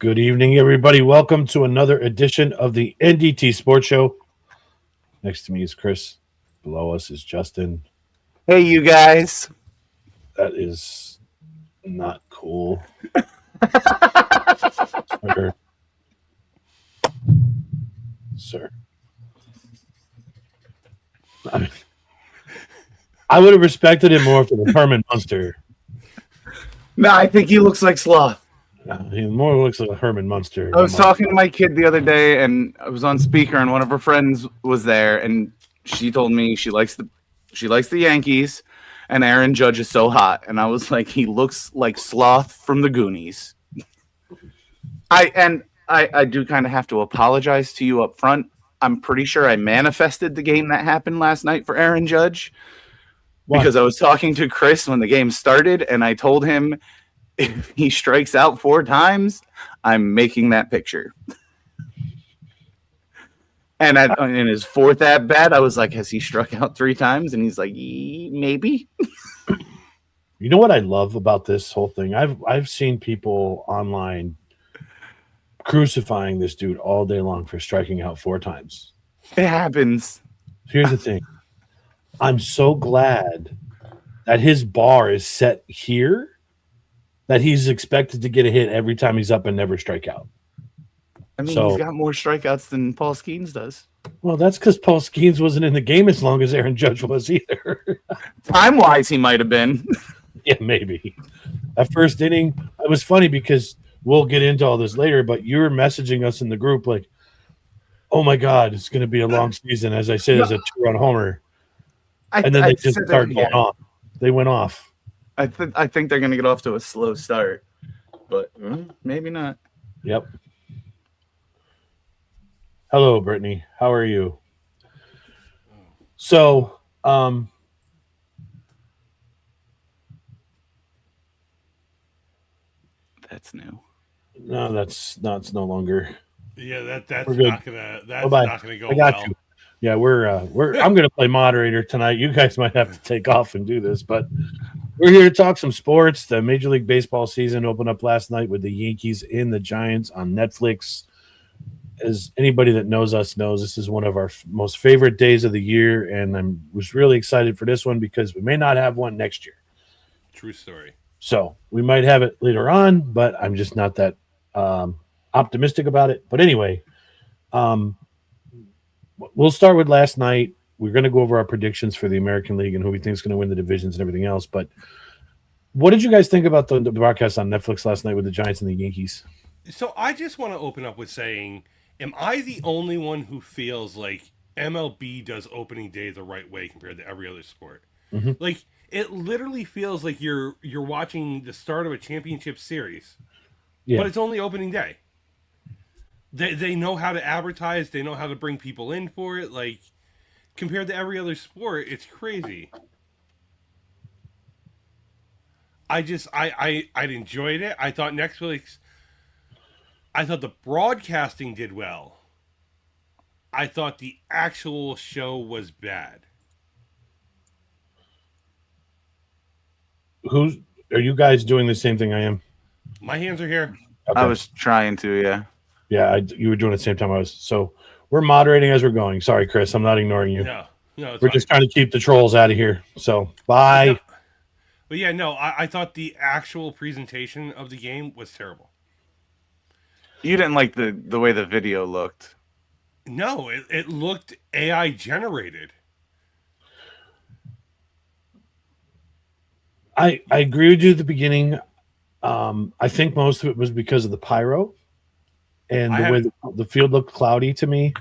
Good evening, everybody. Welcome to another edition of the NDT Sports Show. Next to me is Chris. Below us is Justin. Hey, you guys. That is not cool. Sir. Sir. I would have respected him more for the Herman Munster. No, I think he looks like Sloth. He more looks like a Herman Munster. I was talking to my kid the other day, and I was on speaker, and one of her friends was there, and she told me she likes the Yankees, and Aaron Judge is so hot, and I was like, he looks like Sloth from the Goonies. I do kind of have to apologize to you up front. I'm pretty sure I manifested the game that happened last night for Aaron Judge. What? Because I was talking to Chris when the game started, and I told him if he strikes out 4 times, I'm making that picture. And in his 4th at bat, I was like, has he struck out 3 times? And he's like, maybe. You know what I love about this whole thing? I've seen people online crucifying this dude all day long for striking out 4 times. It happens. Here's the thing. I'm so glad that his bar is set here that he's expected to get a hit every time he's up and never strike out. I mean, he's got more strikeouts than Paul Skeens does. Well, that's because Paul Skeens wasn't in the game as long as Aaron Judge was either. Time-wise, he might have been. Yeah, maybe. That first inning, it was funny because we'll get into all this later, but you were messaging us in the group like, oh, my God, it's going to be a long season, as I said, as a 2-run homer. And then they just started going off. They went off. I think they're going to get off to a slow start, but maybe not. Yep. Hello, Brittany. How are you? So, that's new. No, it's no longer. Yeah, that's not gonna go I got well. you. Yeah, I'm gonna play moderator tonight. You guys might have to take off and do this, but we're here to talk some sports. The Major League Baseball season opened up last night with the Yankees and the Giants on Netflix. As anybody that knows us knows, this is one of our most favorite days of the year, and I was really excited for this one because we may not have one next year. True story. So we might have it later on, but I'm just not that optimistic about it. But anyway, we'll start with last night. We're going to go over our predictions for the American League and who we think is going to win the divisions and everything else. But what did you guys think about the broadcast on Netflix last night with the Giants and the Yankees? So I just want to open up with saying, am I the only one who feels like MLB does opening day the right way compared to every other sport? Mm-hmm. Like, it literally feels like you're watching the start of a championship series, but it's only opening day. They know how to advertise. They know how to bring people in for it. Like, compared to every other sport, it's crazy. I enjoyed it. I thought the broadcasting did well. I thought the actual show was bad. Are you guys doing the same thing I am? My hands are here. Okay. I was trying to, yeah. Yeah, you were doing it at the same time I was. So we're moderating as we're going. Sorry, Chris. I'm not ignoring you. No, we're just trying to keep the trolls out of here. So bye. No. But yeah, no, I thought the actual presentation of the game was terrible. You didn't like the way the video looked. No, it looked AI generated. I agree with you at the beginning. I think most of it was because of the pyro and the way the field looked cloudy to me.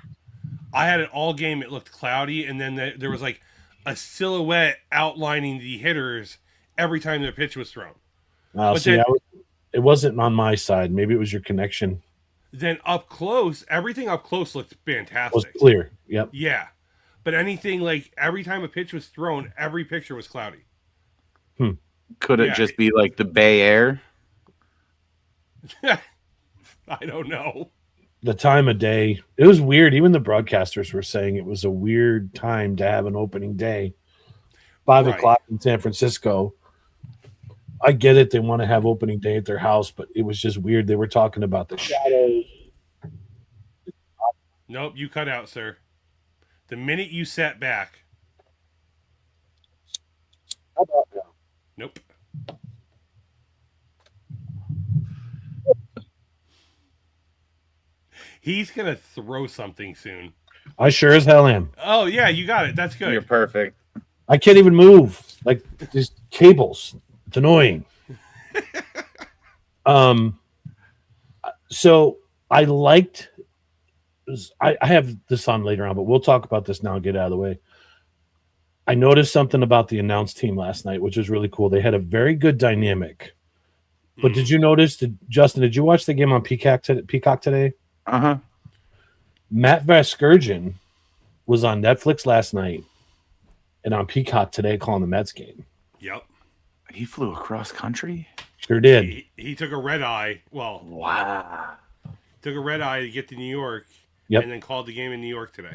I had it all game. It looked cloudy, and then there was like a silhouette outlining the hitters every time their pitch was thrown. It wasn't on my side. Maybe it was your connection. Then up close, everything up close looked fantastic. Was clear. Yep. Yeah. But anything like every time a pitch was thrown, every picture was cloudy. Could it just be like the Bay Air? I don't know. The time of day. It was weird. Even the broadcasters were saying it was a weird time to have an opening day. 5 o'clock in San Francisco. I get it. They want to have opening day at their house, but it was just weird. They were talking about the shadows. Nope, you cut out, sir. The minute you sat back. How about now? Nope. He's going to throw something soon. I sure as hell am. Oh, yeah, you got it. That's good. You're perfect. I can't even move. Like, these cables. It's annoying. So I liked... I have this on later on, but we'll talk about this now and get out of the way. I noticed something about the announced team last night, which was really cool. They had a very good dynamic. But did you notice, Justin, did you watch the game on Peacock today? Uh-huh. Matt Vasgersian was on Netflix last night and on Peacock today calling the Mets game. Yep. He flew across country? Sure did. He took a red eye. Well, wow. Took a red eye to get to New York. Yep. And then called the game in New York today.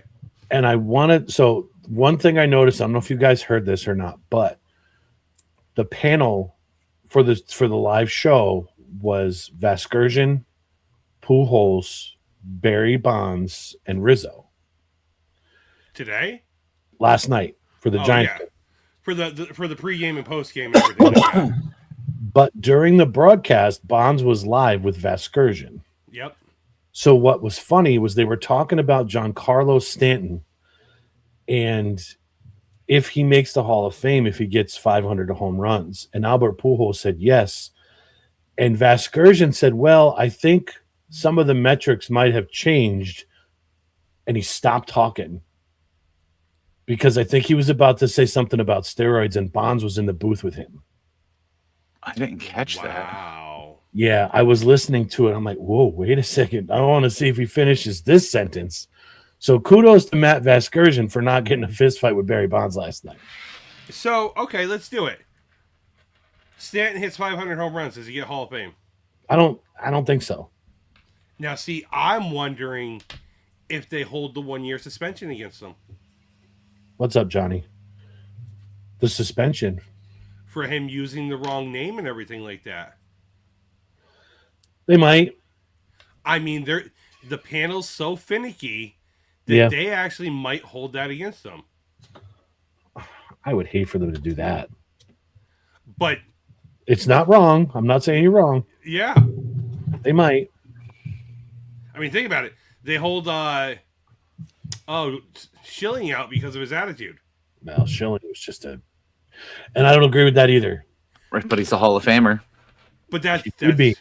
And I wanted, so one thing I noticed, I don't know if you guys heard this or not, but the panel for the live show was Vasgersian, Pujols, Barry Bonds, and Rizzo. Today? Last night for the Giants. Yeah. For the pregame and postgame and everything like that. But during the broadcast, Bonds was live with Vasgersian. Yep. So what was funny was they were talking about Giancarlo Stanton and if he makes the Hall of Fame, if he gets 500 home runs. And Albert Pujols said yes. And Vasgersian said, well, I think some of the metrics might have changed. And he stopped talking because I think he was about to say something about steroids and Bonds was in the booth with him. I didn't catch that. Wow. Yeah, I was listening to it. I'm like, whoa, wait a second. I want to see if he finishes this sentence. So kudos to Matt Vasgersian for not getting a fist fight with Barry Bonds last night. So, okay, let's do it. Stanton hits 500 home runs. Does he get Hall of Fame? I don't think so. Now, see, I'm wondering if they hold the 1-year suspension against him. What's up, Johnny? The suspension. For him using the wrong name and everything like that. They might. I mean, the panel's so finicky that they actually might hold that against them. I would hate for them to do that. But it's not wrong. I'm not saying you're wrong. Yeah. They might. I mean, think about it. They hold Schilling out because of his attitude. Well, Schilling was just and I don't agree with that either. Right, but he's a Hall of Famer. But that's could be.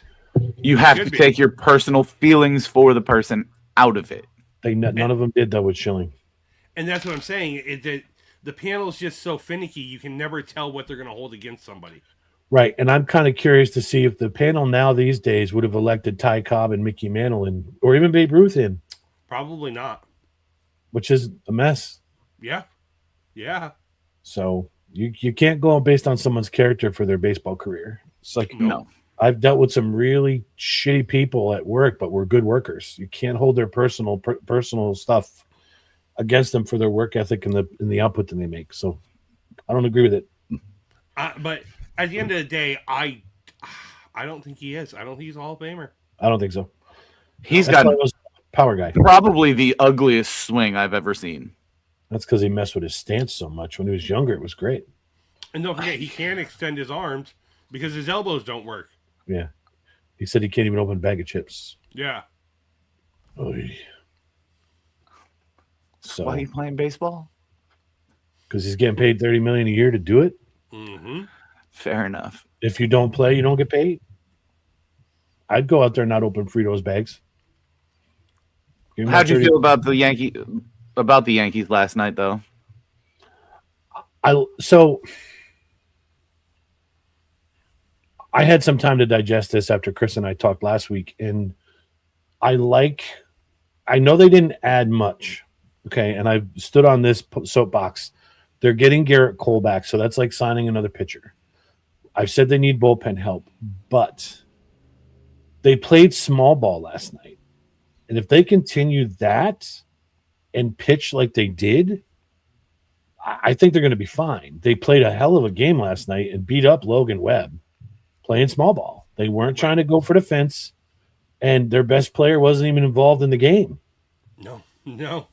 You have to take your personal feelings for the person out of it. None of them did that with Schilling. And that's what I'm saying. The panel is just so finicky, you can never tell what they're going to hold against somebody. Right, and I'm kind of curious to see if the panel now these days would have elected Ty Cobb and Mickey Mantle in, or even Babe Ruth in. Probably not. Which is a mess. Yeah. Yeah. So you can't go based on someone's character for their baseball career. It's like, no. I've dealt with some really shitty people at work, but we're good workers. You can't hold their personal stuff against them for their work ethic and the output that they make. So I don't agree with it. But at the end of the day, I don't think he is. I don't think he's a Hall of Famer. I don't think so. He's got a power guy. Probably the ugliest swing I've ever seen. That's because he messed with his stance so much. When he was younger, it was great. And don't forget, he can't extend his arms because his elbows don't work. Yeah. He said he can't even open a bag of chips. Yeah. Oy. So why are you playing baseball? Because he's getting paid $30 million a year to do it. Mm-hmm. Fair enough. If you don't play, you don't get paid. I'd go out there and not open Fritos bags. How'd you feel about the Yankees last night, though? I had some time to digest this after Chris and I talked last week, and I know they didn't add much, okay, and I stood on this soapbox. They're getting Garrett Cole back, so that's like signing another pitcher. I've said they need bullpen help, but they played small ball last night, and if they continue that and pitch like they did, I think they're going to be fine. They played a hell of a game last night and beat up Logan Webb. playing small ball. They weren't trying to go for the fence, and their best player wasn't even involved in the game. No.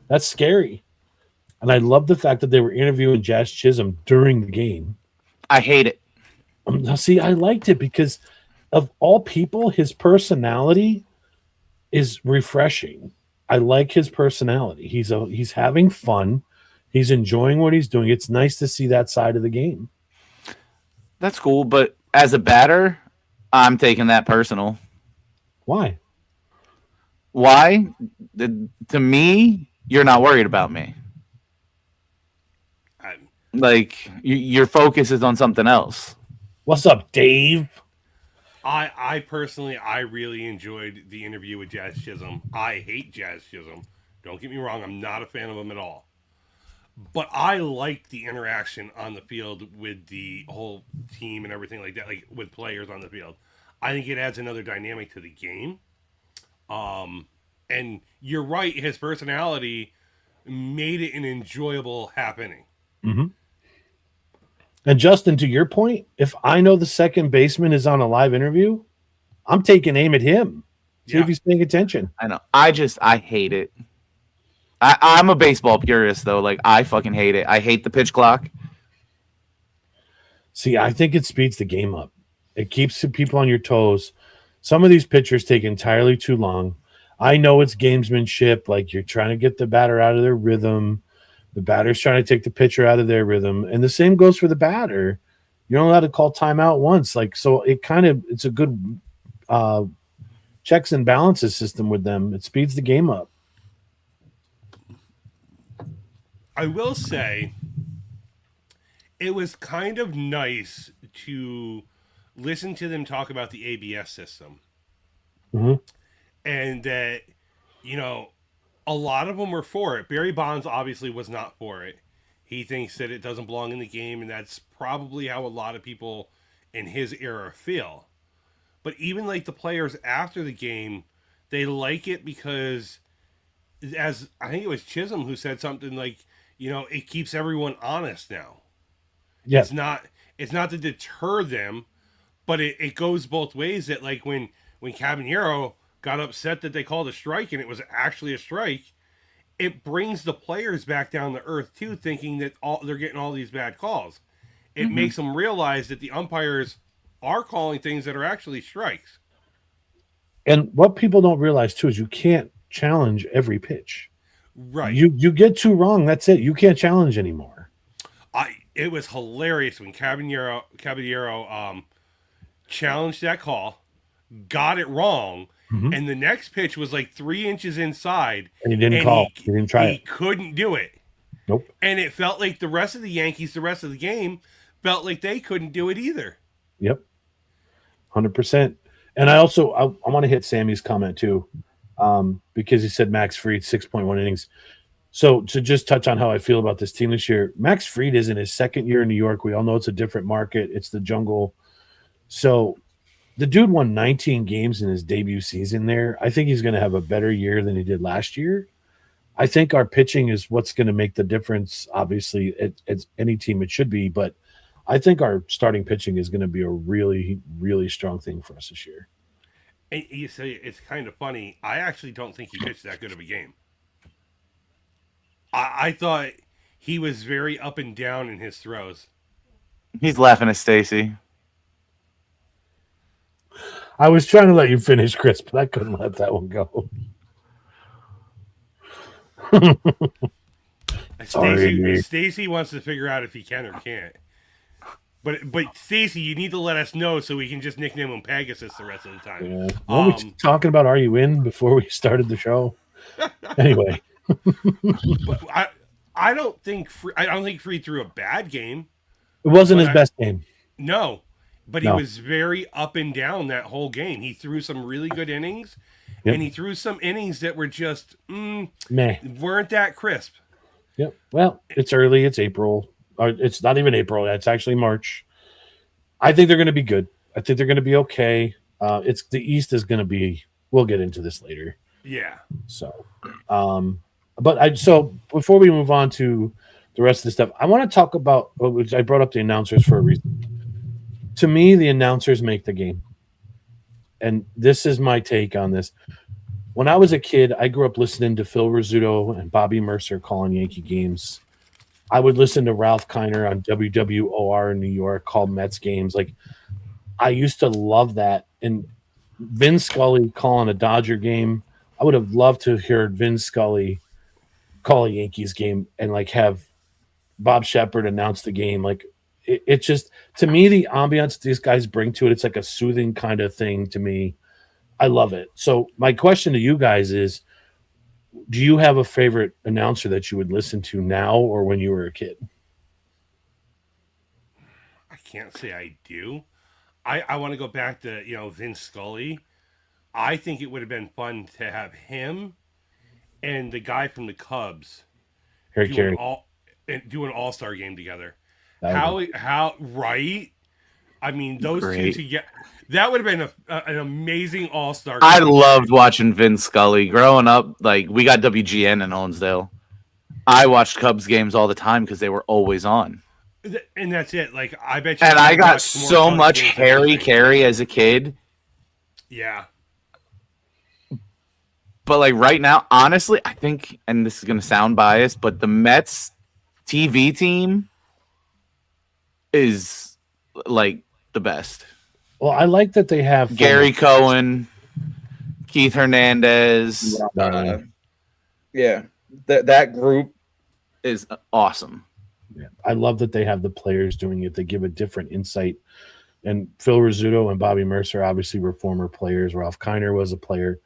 That's scary. And I love the fact that they were interviewing Jazz Chisholm during the game. I hate it. See, I liked it because of all people, his personality is refreshing. I like his personality. He's having fun. He's enjoying what he's doing. It's nice to see that side of the game. That's cool, but as a batter, I'm taking that personal. Why? To me, you're not worried about me. Like your focus is on something else. What's up, Dave? I personally, I really enjoyed the interview with Jazz Chisholm. I hate Jazz Chisholm. Don't get me wrong. I'm not a fan of him at all. But I like the interaction on the field with the whole team and everything like that, like with players on the field. I think it adds another dynamic to the game. And you're right. His personality made it an enjoyable happening. Mm-hmm. And Justin, to your point, if I know the second baseman is on a live interview, I'm taking aim at him. See if he's paying attention. I know. I hate it. I'm a baseball purist, though. Like, I fucking hate it. I hate the pitch clock. See, I think it speeds the game up. It keeps the people on your toes. Some of these pitchers take entirely too long. I know it's gamesmanship. Like, you're trying to get the batter out of their rhythm. The batter's trying to take the pitcher out of their rhythm. And the same goes for the batter. You're only allowed to call timeout once. Like, so it's a good checks and balances system with them. It speeds the game up. I will say it was kind of nice to listen to them talk about the ABS system. Mm-hmm. And that, a lot of them were for it. Barry Bonds obviously was not for it. He thinks that it doesn't belong in the game, and that's probably how a lot of people in his era feel. But even like the players after the game, they like it because, as I think it was Chisholm who said something like, it keeps everyone honest now. Yeah. It's not to deter them, but it goes both ways. That like when Caballero got upset that they called a strike and it was actually a strike, it brings the players back down to earth too, thinking that they're getting all these bad calls. It makes them realize that the umpires are calling things that are actually strikes. And what people don't realize too is you can't challenge every pitch. Right. You get too wrong. That's it. You can't challenge anymore. It was hilarious when Caballero challenged that call, got it wrong, and the next pitch was like 3 inches inside. And he didn't call. He didn't try it. He couldn't do it. Nope. And it felt like the rest of the Yankees, the rest of the game, felt like they couldn't do it either. Yep. 100%. And I want to hit Sammy's comment too, because he said Max Fried 6.1 innings. So to just touch on how I feel about this team this year, Max Fried is in his second year in New York. We all know it's a different market. It's the jungle. So the dude won 19 games in his debut season there. I think he's going to have a better year than he did last year. I think our pitching is what's going to make the difference. Obviously, it's any team it should be, but I think our starting pitching is going to be a really, really strong thing for us this year. And you say it's kind of funny. I actually don't think he pitched that good of a game. I thought he was very up and down in his throws. He's laughing at Stacy. I was trying to let you finish, Chris, but I couldn't let that one go. Stacy wants to figure out if he can or can't. But Stacy, you need to let us know so we can just nickname him Pegasus the rest of the time. Yeah. Were we talking about Are You In before we started the show? Anyway. But I don't think Fried threw a bad game. It wasn't his best game. No. But he was very up and down that whole game. He threw some really good innings, and he threw some innings that were just weren't that crisp. Yep. Well, it's early. It's April. It's not even April. It's actually March. I think they're going to be good. I think they're going to be okay. The East is going to be. We'll get into this later. Yeah. So, so before we move on to the rest of the stuff, I want to talk about. I brought up the announcers for a reason. To me, the announcers make the game. And this is my take on this. When I was a kid, I grew up listening to Phil Rizzuto and Bobby Mercer calling Yankee games. I would listen to Ralph Kiner on WWOR in New York call Mets games. Like, I used to love that. And Vin Scully calling a Dodger game, I would have loved to hear Vin Scully call a Yankees game and like have Bob Shepard announce the game. Like, it just, to me, the ambiance these guys bring to it, it's like a soothing kind of thing to me. I love it. So my question to you guys is, do you have a favorite announcer that you would listen to now or when you were a kid? I can't say I do. I want to go back to, Vince Scully. I think it would have been fun to have him and the guy from the Cubs Harry Carey. Do an all-star game together. How right? I mean, those two together. That would have been an amazing all-star game. I loved watching Vin Scully. Growing up, like, we got WGN in Owensdale. I watched Cubs games all the time because they were always on. And that's it. Like, I bet you. And I got so much Harry Carey as a kid. Yeah. But, like, right now, honestly, I think, and this is going to sound biased, but the Mets TV team is, like, the best. Well, I like that they have Gary Cohen, Keith Hernandez. Yeah, that group is awesome. Yeah. I love that they have the players doing it. They give a different insight. And Phil Rizzuto and Bobby Mercer obviously were former players. Ralph Kiner was a player.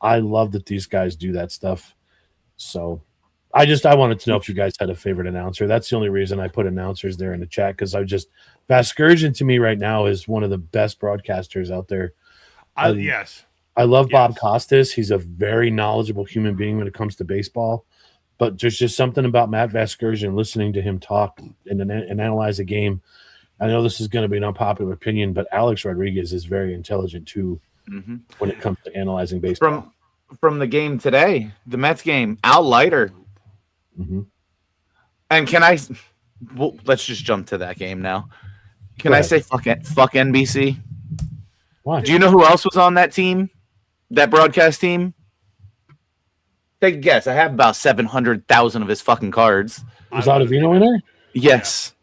I love that these guys do that stuff. So I wanted to know if you guys had a favorite announcer. That's the only reason I put announcers there in the chat, because Vasgersian to me right now is one of the best broadcasters out there. Yes. I love Bob Costas. He's a very knowledgeable human being when it comes to baseball. But there's just something about Matt Vasgersian, listening to him talk and analyze a game. I know this is going to be an unpopular opinion, but Alex Rodriguez is very intelligent too when it comes to analyzing baseball. From the game today, the Mets game, Al Leiter. Mm-hmm. And let's just jump to that game now. Can I say fuck NBC? Why? Do you know who else was on that team? That broadcast team? Take a guess. I have about 700,000 of his fucking cards. Was Ottavino in there? Yes.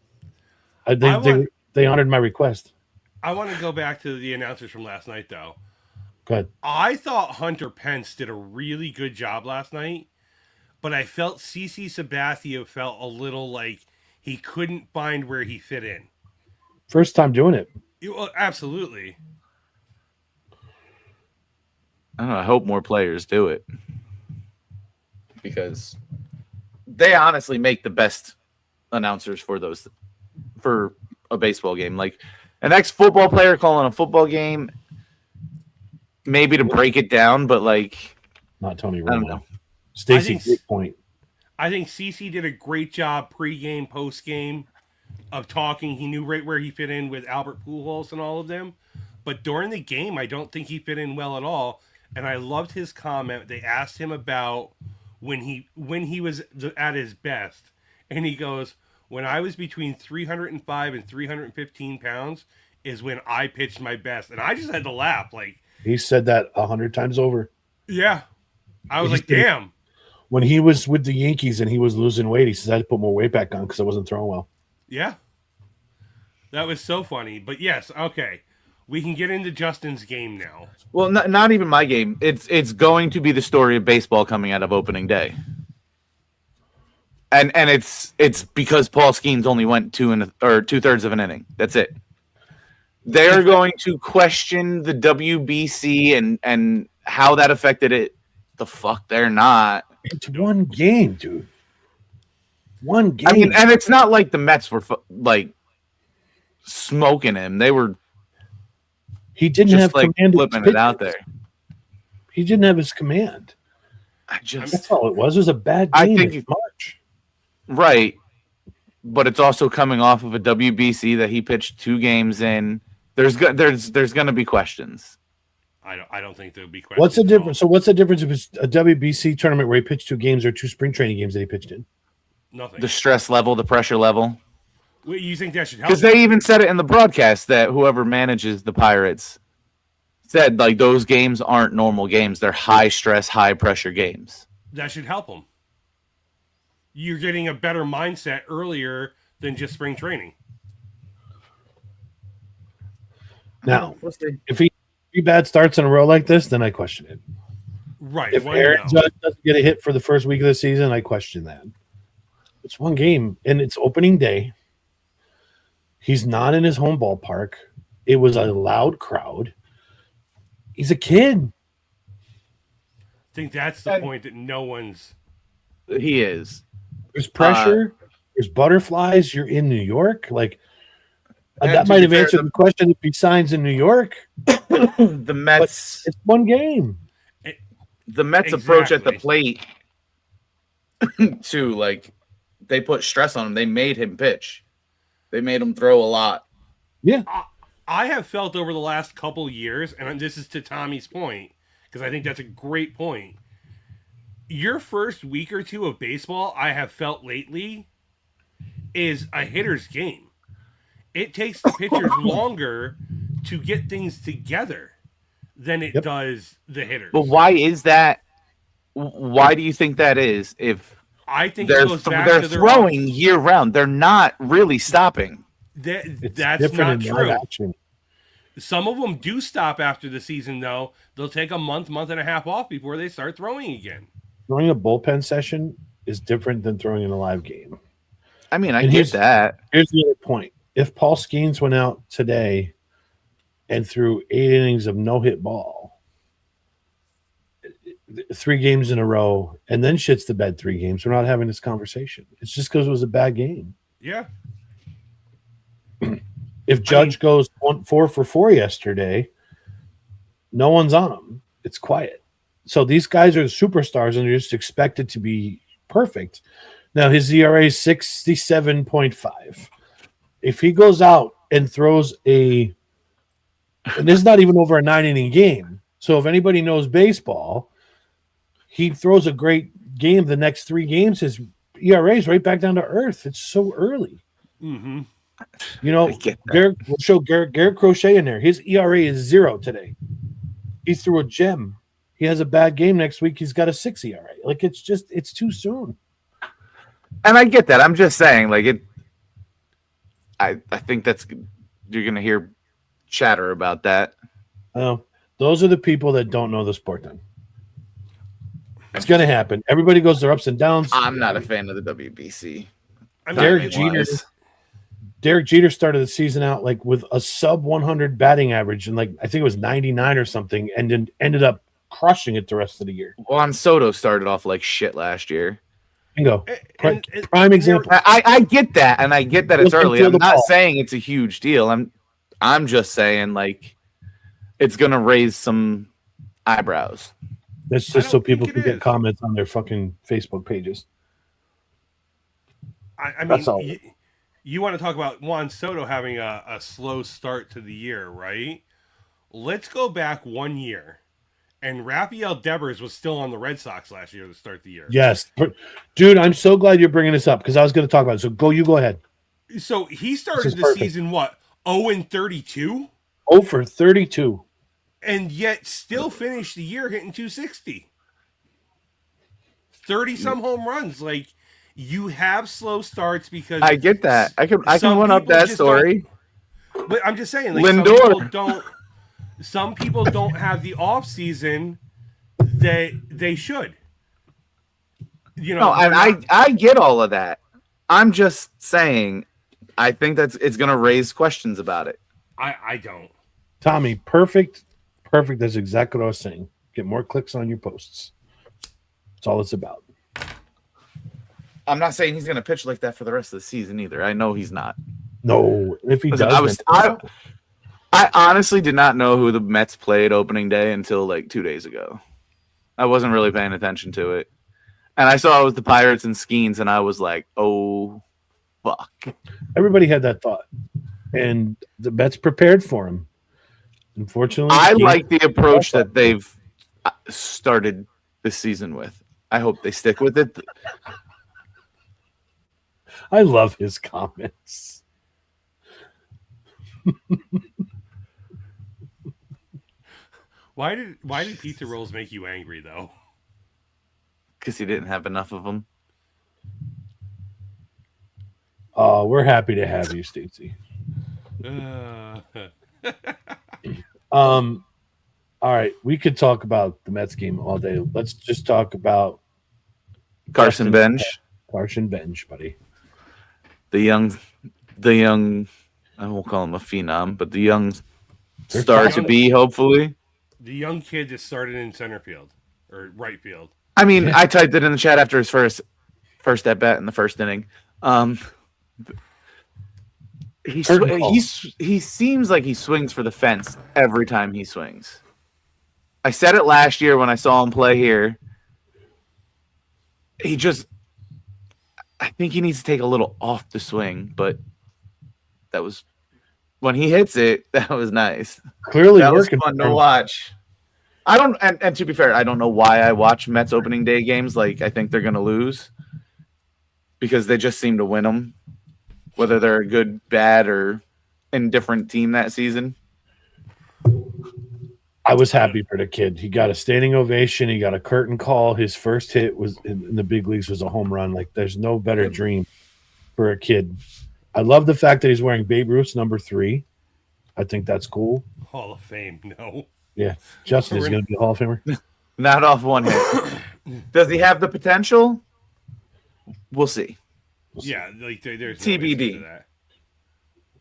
They honored my request. I want to go back to the announcers from last night, though. Go ahead. I thought Hunter Pence did a really good job last night, but I felt CC Sabathia felt a little like he couldn't find where he fit in. First time doing it. Absolutely. I don't know. I hope more players do it, because they honestly make the best announcers for a baseball game. Like, an ex-football player calling a football game, maybe to break it down, but like, not Tony Romo. I don't know. Stacy, great point. I think CC did a great job pre-game, post-game of talking. He knew right where he fit in with Albert Pujols and all of them. But during the game, I don't think he fit in well at all. And I loved his comment. They asked him about when he was at his best. And he goes, when I was between 305 and 315 pounds is when I pitched my best. And I just had to laugh. Like, he said that 100 times over. Yeah. I was like, damn. When he was with the Yankees and he was losing weight, he says, I had to put more weight back on because I wasn't throwing well. Yeah. That was so funny. But yes, okay. We can get into Justin's game now. Well, not even my game. It's going to be the story of baseball coming out of opening day. And it's because Paul Skeens only went 2/3 of an inning. That's it. They're going to question the WBC and how that affected it. The fuck, they're not. It's one game, dude. One game. I mean, and it's not like the Mets were like smoking him. They were. He didn't have like command. Flipping it out there. He didn't have his command. That's all it was. It was a bad game. I think in March. Right, but it's also coming off of a WBC that he pitched 2 games in. There's going to be questions. I don't think there'll be questions. What's the difference? So what's the difference if it's a WBC tournament where he pitched 2 games or 2 spring training games that he pitched in? Nothing. The stress level, the pressure level. Wait, you think that should help? Because they even said it in the broadcast that whoever manages the Pirates said like those games aren't normal games; they're high stress, high pressure games. That should help them. You're getting a better mindset earlier than just spring training. Now, if he 3 bad starts in a row like this, then I question it. Right. If Aaron Judge doesn't get a hit for the first week of the season, I question that. It's one game, and it's opening day. He's not in his home ballpark. It was a loud crowd. He's a kid. I think that's the point that no one's. He is. There's pressure. There's butterflies. You're in New York. Like that might have answered the question if he signs in New York. The Mets. It's one game. The Mets approach at the plate too. Like they put stress on him. They made him pitch. They made him throw a lot. Yeah. I have felt over the last couple years, and this is to Tommy's point, because I think that's a great point. Your first week or two of baseball, I have felt lately, is a hitter's game. It takes the pitchers longer to get things together than it does the hitters. But why is that? Why do you think that is? If I think they're it goes back to their throwing year round, they're not really stopping. That's not true. Some of them do stop after the season, though. They'll take a month and a half off before they start throwing again. Throwing a bullpen session is different than throwing in a live game. I mean, I get that. Here's the other point. If Paul Skeens went out today and threw 8 innings of no-hit ball, 3 games in a row, and then shits the bed 3 games, we're not having this conversation. It's just because it was a bad game. Yeah. If Judge goes 4 for 4 yesterday, no one's on him. It's quiet. So these guys are the superstars, and they're just expected to be perfect. Now, his ERA is 67.5. If he goes out and throws and this is not even over a 9-inning game. So if anybody knows baseball, he throws a great game the next 3 games, his ERA is right back down to earth. It's so early. Mm-hmm. You know, we'll show Garrett Crochet in there. His ERA is 0 today. He threw a gem. He has a bad game next week. He's got a 6 ERA. Like, it's too soon. And I get that. I'm just saying, like, I think you're going to hear chatter about that. Oh, those are the people that don't know the sport then. It's going to happen. Everybody goes their ups and downs. I'm not a fan of the WBC. Derek Jeter started the season out like with a sub 100 batting average, and like I think it was 99 or something, and then ended up crushing it the rest of the year. Juan Soto started off like shit last year. Bingo. Prime example. I get that, and I get that it's early. I'm not saying it's a huge deal. I'm just saying like it's gonna raise some eyebrows. That's just so people can get comments on their fucking Facebook pages. I mean, you want to talk about Juan Soto having a slow start to the year, right? Let's go back 1 year. And Rafael Devers was still on the Red Sox last year to start the year. Yes. Dude, I'm so glad you're bringing this up because I was going to talk about it. So you go ahead. So he started the season, what, 0-32? 0 for 32. And yet still finished the year hitting 260. 30-some home runs. Like, you have slow starts because... I get that. I can one up that story. But I'm just saying, like, Lindor. Some people don't have the off season that they should. You know, no, I get all of that. I'm just saying, I think it's going to raise questions about it. I don't. Tommy, perfect. That's exactly what I was saying. Get more clicks on your posts. That's all it's about. I'm not saying he's going to pitch like that for the rest of the season either. I know he's not. No, if he does, I honestly did not know who the Mets played opening day until like 2 days ago. I wasn't really paying attention to it. And I saw it was the Pirates and Skeens, and I was like, oh, fuck. Everybody had that thought. And the Mets prepared for him. Unfortunately, I like the approach that they've started this season with. I hope they stick with it. I love his comments. Why did pizza rolls make you angry though? Because he didn't have enough of them. We're happy to have you, Stacey. All right, we could talk about the Mets game all day. Let's just talk about Carson Bench. Carson Bench, buddy. The young, I won't call him a phenom, but the young star to be, hopefully. The young kid that started in center field or right field. I mean, I typed it in the chat after his first at bat in the first inning. He seems like he swings for the fence every time he swings. I said it last year when I saw him play here. I think he needs to take a little off the swing, but that was when he hits it. That was nice. Clearly, that was fun to watch. I don't, and to be fair, I don't know why I watch Mets opening day games. Like, I think they're going to lose because they just seem to win them, whether they're a good, bad, or indifferent team that season. I was happy for the kid. He got a standing ovation. He got a curtain call. His first hit was in the big leagues was a home run. Like, there's no better dream for a kid. I love the fact that he's wearing Babe Ruth's number 3. I think that's cool. Hall of Fame, no. Yeah, Justin is going to be a Hall of Famer. Not off one hit. Does he have the potential? We'll see. Yeah, like there's TBD. No that.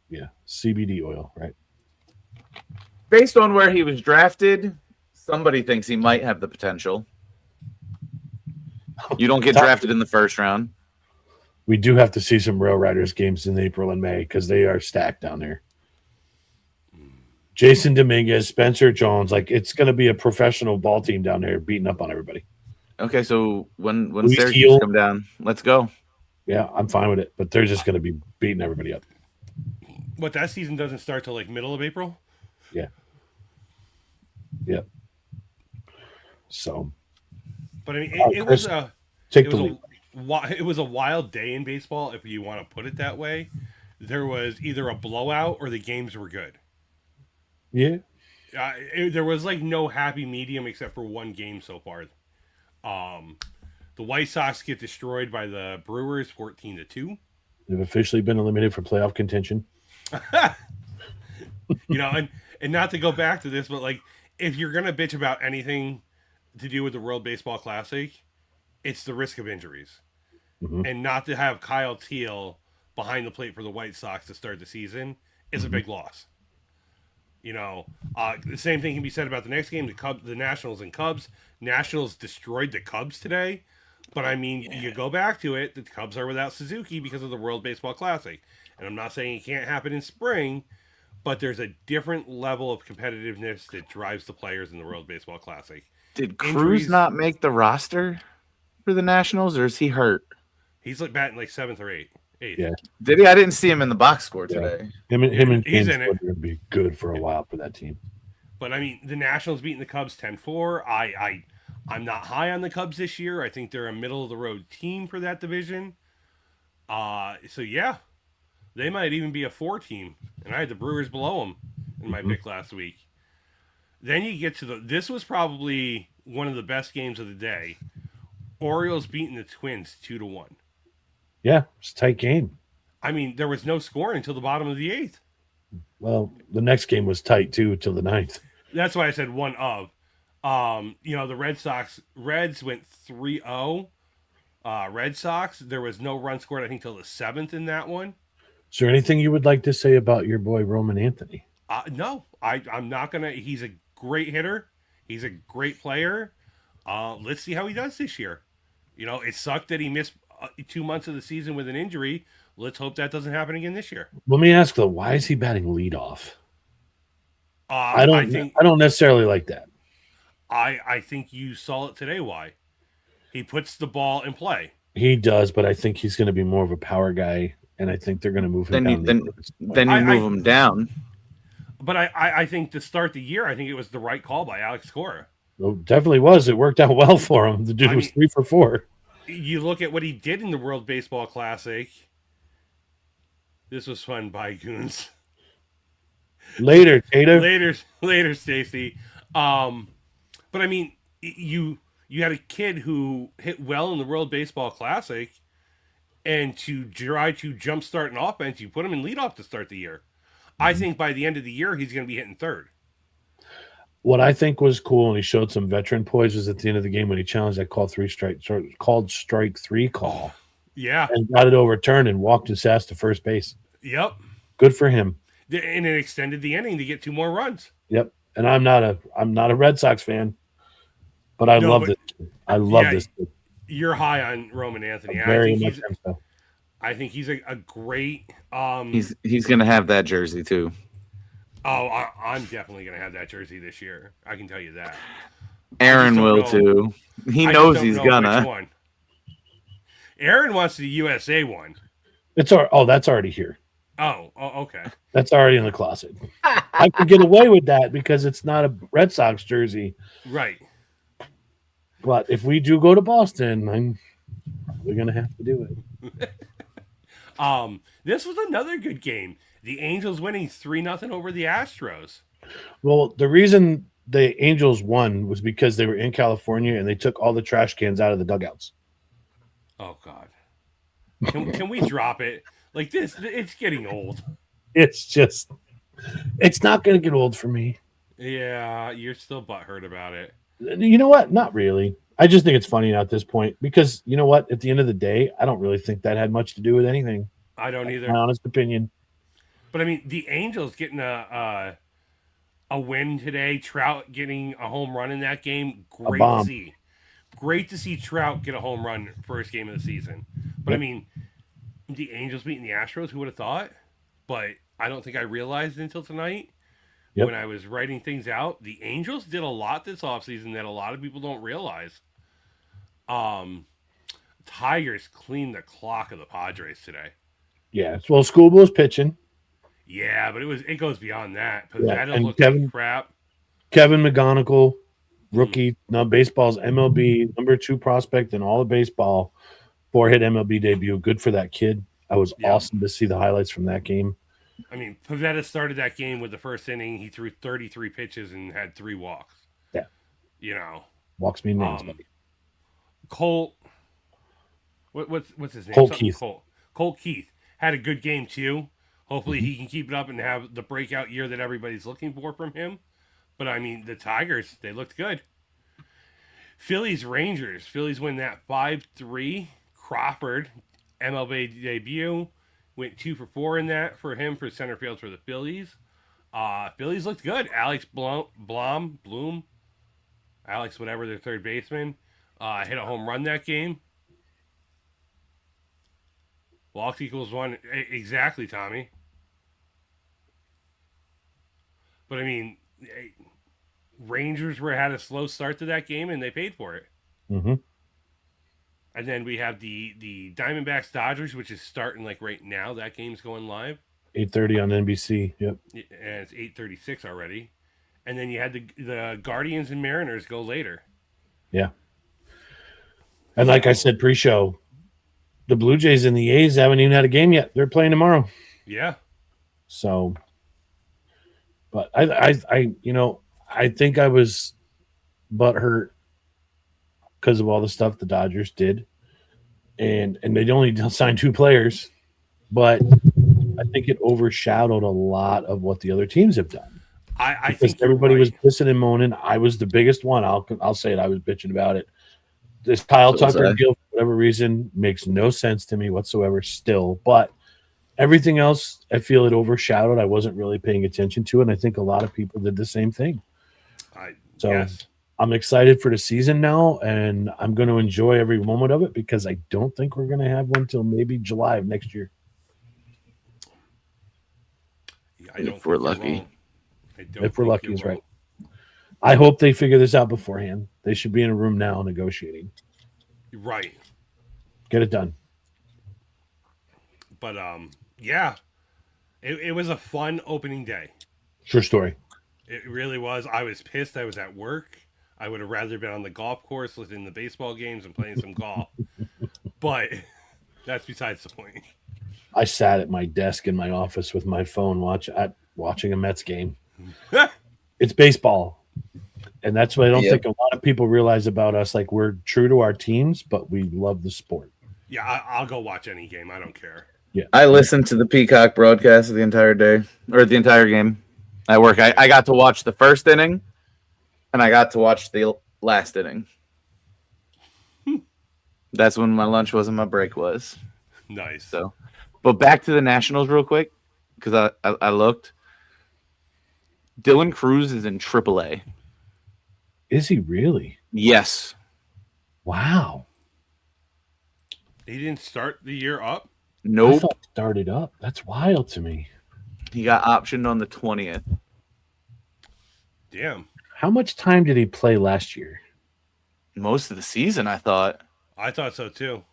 Yeah, CBD oil, right? Based on where he was drafted, somebody thinks he might have the potential. You don't get drafted in the first round. We do have to see some Rail Riders games in April and May because they are stacked down there. Jason Dominguez, Spencer Jones, like it's going to be a professional ball team down there beating up on everybody. Okay, so when Syracuse come down, let's go. Yeah, I'm fine with it, but they're just going to be beating everybody up. What, that season doesn't start till like middle of April? Yeah. Yep. So, but I mean, it was a wild day in baseball, if you want to put it that way. There was either a blowout or the games were good. Yeah. There was like no happy medium except for one game so far. The White Sox get destroyed by the Brewers 14-2. They've officially been eliminated from playoff contention. And not to go back to this, but like if you're gonna bitch about anything to do with the World Baseball Classic, it's the risk of injuries. Mm-hmm. And not to have Kyle Teal behind the plate for the White Sox to start the season is a big loss. The same thing can be said about the next game, the Nationals and Cubs. Nationals destroyed the Cubs today, but I mean, you go back to it, the Cubs are without Suzuki because of the World Baseball Classic. And I'm not saying it can't happen in spring, but there's a different level of competitiveness that drives the players in the World Baseball Classic. Did Cruz not make the roster for the Nationals, or is he hurt? He's like batting like 7th or 8th. Yeah. Did he? I didn't see him in the box score today. Him and he's in it. Would be good for a while for that team. But I mean, the Nationals beating the Cubs 10-4. I'm not high on the Cubs this year. I think they're a middle of the road team for that division. So yeah, they might even be a 4 team. And I had the Brewers below them in my pick last week. Then you get to this was probably one of the best games of the day. Orioles beating the Twins 2-1. Yeah, it's a tight game. I mean, there was no score until the bottom of the 8th. Well, the next game was tight too until the 9th. That's why I said one of. The Reds went 3-0. Red Sox, there was no run scored, I think, till the 7th in that one. Is there anything you would like to say about your boy Roman Anthony? No, I'm not gonna. He's a great hitter. He's a great player. Let's see how he does this year. It sucked that he missed 2 months of the season with an injury. Let's hope that doesn't happen again this year. Let me ask though, why is he batting leadoff? I don't necessarily like that. I think you saw it today. Why? He puts the ball in play. He does, but I think he's going to be more of a power guy, and I think they're going to move him down. Then you move him down. But I think to start the year, I think it was the right call by Alex Cora. It definitely was. It worked out well for him. The dude was 3 for 4. You look at what he did in the World Baseball Classic. This was fun by Goons. Later, Tater. Later, Stacy. But I mean, you had a kid who hit well in the World Baseball Classic, and to try to jumpstart an offense, you put him in leadoff to start the year. I think by the end of the year, he's going to be hitting third. What I think was cool, and he showed some veteran poise, was at the end of the game when he challenged that called strike three call. Yeah, and got it overturned and walked his ass to first base. Yep. Good for him. And it extended the inning to get 2 more runs. Yep. And I'm not a Red Sox fan, but I love this. I love this. You're high on Roman Anthony. Very much so. I think he's a great. He's gonna have that jersey too. Oh, I'm definitely gonna have that jersey this year. I can tell you that. Aaron will too. He knows he's gonna. Aaron wants the USA one. That's already here. Oh, okay. That's already in the closet. I can get away with that because it's not a Red Sox jersey. Right. But if we do go to Boston, I'm probably going to have to do it. This was another good game. The Angels winning 3-0 over the Astros. Well, the reason the Angels won was because they were in California and they took all the trash cans out of the dugouts. Oh, God. Can we drop it? Like this, it's getting old. It's not going to get old for me. Yeah, you're still butthurt about it. You know what? Not really. I just think it's funny now at this point because you know what? At the end of the day, I don't really think that had much to do with anything. I don't either. My honest opinion. But I mean, the Angels getting a win today. Trout getting a home run in that game. Great to see. Great to see Trout get a home run first game of the season. But I mean, the Angels beating the Astros, who would have thought? But I don't think I realized until tonight when I was writing things out. The Angels did a lot this offseason that a lot of people don't realize. Tigers cleaned the clock of the Padres today. Yeah, well, Schoolboy's pitching. Yeah, but it goes beyond that. That and like crap. Kevin McGonigal, rookie, now baseball's MLB #2 prospect in all of baseball. 4-hit MLB debut. Good for that kid. I was awesome to see the highlights from that game. I mean, Pivetta started that game with the first inning. He threw 33 pitches and had 3 walks. Yeah. You know. Walks mean names. Colt. What's his name? Colt Keith. Colt Keith had a good game too. Hopefully he can keep it up and have the breakout year that everybody's looking for from him. But I mean, the Tigers, they looked good. Phillies Rangers. Phillies win that 5-3. Crawford, MLB debut, went 2 for 4 in that for him for center field for the Phillies. Phillies looked good. Alex Bloom, Alex whatever, their third baseman, hit a home run that game. Walks equals 1. Exactly, Tommy. But I mean, Rangers had a slow start to that game and they paid for it. Mm-hmm. And then we have the Diamondbacks Dodgers, which is starting like right now. That game's going live. 8:30 on NBC. Yep. And it's 8:36 already. And then you had the Guardians and Mariners go later. Yeah. And like I said pre-show, the Blue Jays and the A's haven't even had a game yet. They're playing tomorrow. Yeah. So, but I think I was butthurt because of all the stuff the Dodgers did. And they only signed 2 players, but I think it overshadowed a lot of what the other teams have done. I think everybody was pissing and moaning. I was the biggest one. I'll say it. I was bitching about it. This Kyle Tucker deal, for whatever reason, makes no sense to me whatsoever still. But everything else, I feel it overshadowed. I wasn't really paying attention to it, and I think a lot of people did the same thing. Yes. I'm excited for the season now, and I'm going to enjoy every moment of it because I don't think we're going to have one till maybe July of next year. If we're lucky. If we're lucky is right. I hope they figure this out beforehand. They should be in a room now negotiating. Right. Get it done. But, yeah. It was a fun opening day. True story. It really was. I was pissed. I was at work. I would have rather been on the golf course listening to baseball games and playing some golf. But that's besides the point. I sat at my desk in my office with my phone watching a Mets game. It's baseball. And that's what I don't think a lot of people realize about us. Like, we're true to our teams, but we love the sport. Yeah, I'll go watch any game. I don't care. Yeah, I listened to the Peacock broadcast the entire day, or the entire game at work. I got to watch the first inning, and I got to watch the last inning. That's when my lunch was and my break was. Nice. So, but back to the Nationals real quick, because I looked. Dylan Cruz is in AAA. Is he really? Yes. Wow. He didn't start the year up? Nope. I thought he started up. That's wild to me. He got optioned on the 20th. Damn. How much time did he play last year? Most of the season, I thought. I thought so too.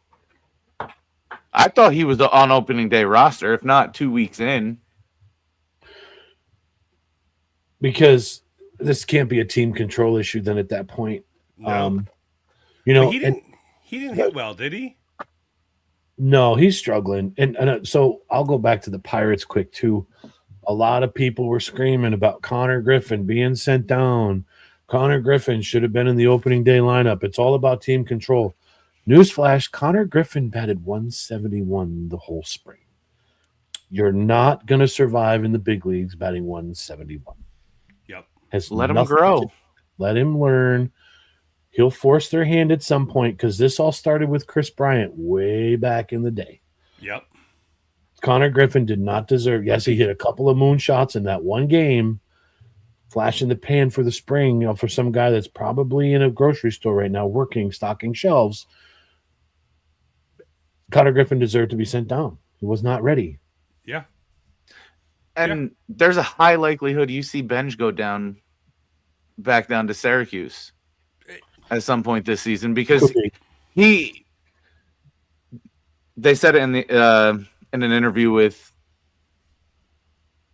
I thought he was on opening day roster, if not 2 weeks in. Because this can't be a team control issue then at that point. No. You know, But he didn't hit well, did he? No, he's struggling. And so I'll go back to the Pirates quick too. A lot of people were screaming about Connor Griffin being sent down. Connor Griffin should have been in the opening day lineup. It's all about team control. Newsflash, Connor Griffin batted 171 the whole spring. You're not going to survive in the big leagues batting 171. Yep. Let him grow. Let him learn. He'll force their hand at some point because this all started with Chris Bryant way back in the day. Yep. Connor Griffin did not deserve. Yes, he hit a couple of moonshots in that one game, flash in the pan for the spring, for some guy that's probably in a grocery store right now working, stocking shelves. Connor Griffin deserved to be sent down. He was not ready. Yeah. And there's a high likelihood you see Benj go back down to Syracuse at some point this season because they said it in an interview with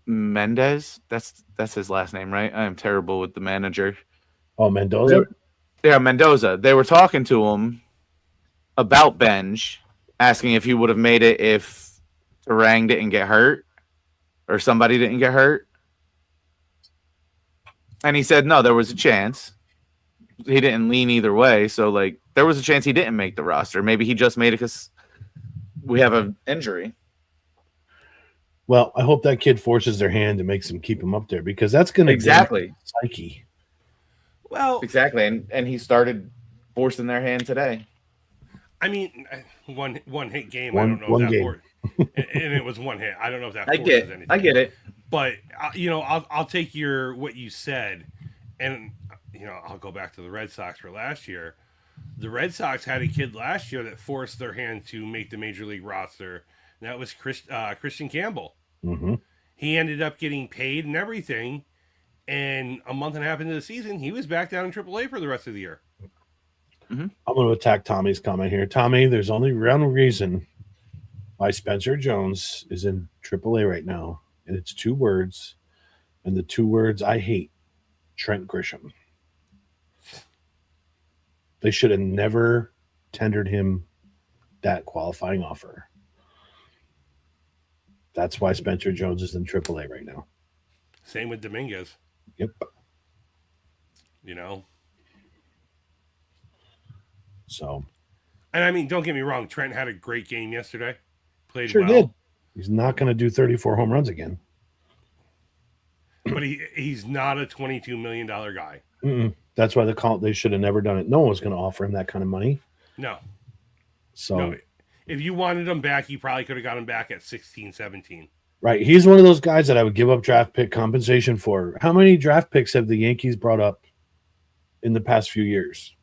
Mendez. That's his last name, right? I am terrible with the manager. Oh, Mendoza? Yeah, Mendoza. They were talking to him about Benj, asking if he would have made it if Turang didn't get hurt or somebody didn't get hurt. And he said, no, there was a chance. He didn't lean either way. So, like, there was a chance he didn't make the roster. Maybe he just made it because we have an injury. Well, I hope that kid forces their hand and makes them keep him up there because that's going to exactly psyche. Well, exactly, and he started forcing their hand today. I mean, one hit game. I don't know if that and it was one hit. I don't know if that. Anything. I get it. But I'll take what you said, and I'll go back to the Red Sox for last year. The Red Sox had a kid last year that forced their hand to make the major league roster. And that was Christian Campbell. Mm-hmm. He ended up getting paid and everything, and a month and a half into the season, he was back down in AAA for the rest of the year. Mm-hmm. I'm going to attack Tommy's comment here. Tommy, there's only one reason why Spencer Jones is in AAA right now, and it's 2 words, and the 2 words I hate: Trent Grisham. They should have never tendered him that qualifying offer. That's why Spencer Jones is in AAA right now. Same with Dominguez. Yep. So. And I mean, don't get me wrong. Trent had a great game yesterday. Played sure well. Did. He's not going to do 34 home runs again. But he's not a $22 million guy. Mm-mm. That's why they should have never done it. No one was going to offer him that kind of money. No. So. No. If you wanted him back, you probably could have got him back at 16, 17. Right. He's one of those guys that I would give up draft pick compensation for. How many draft picks have the Yankees brought up in the past few years?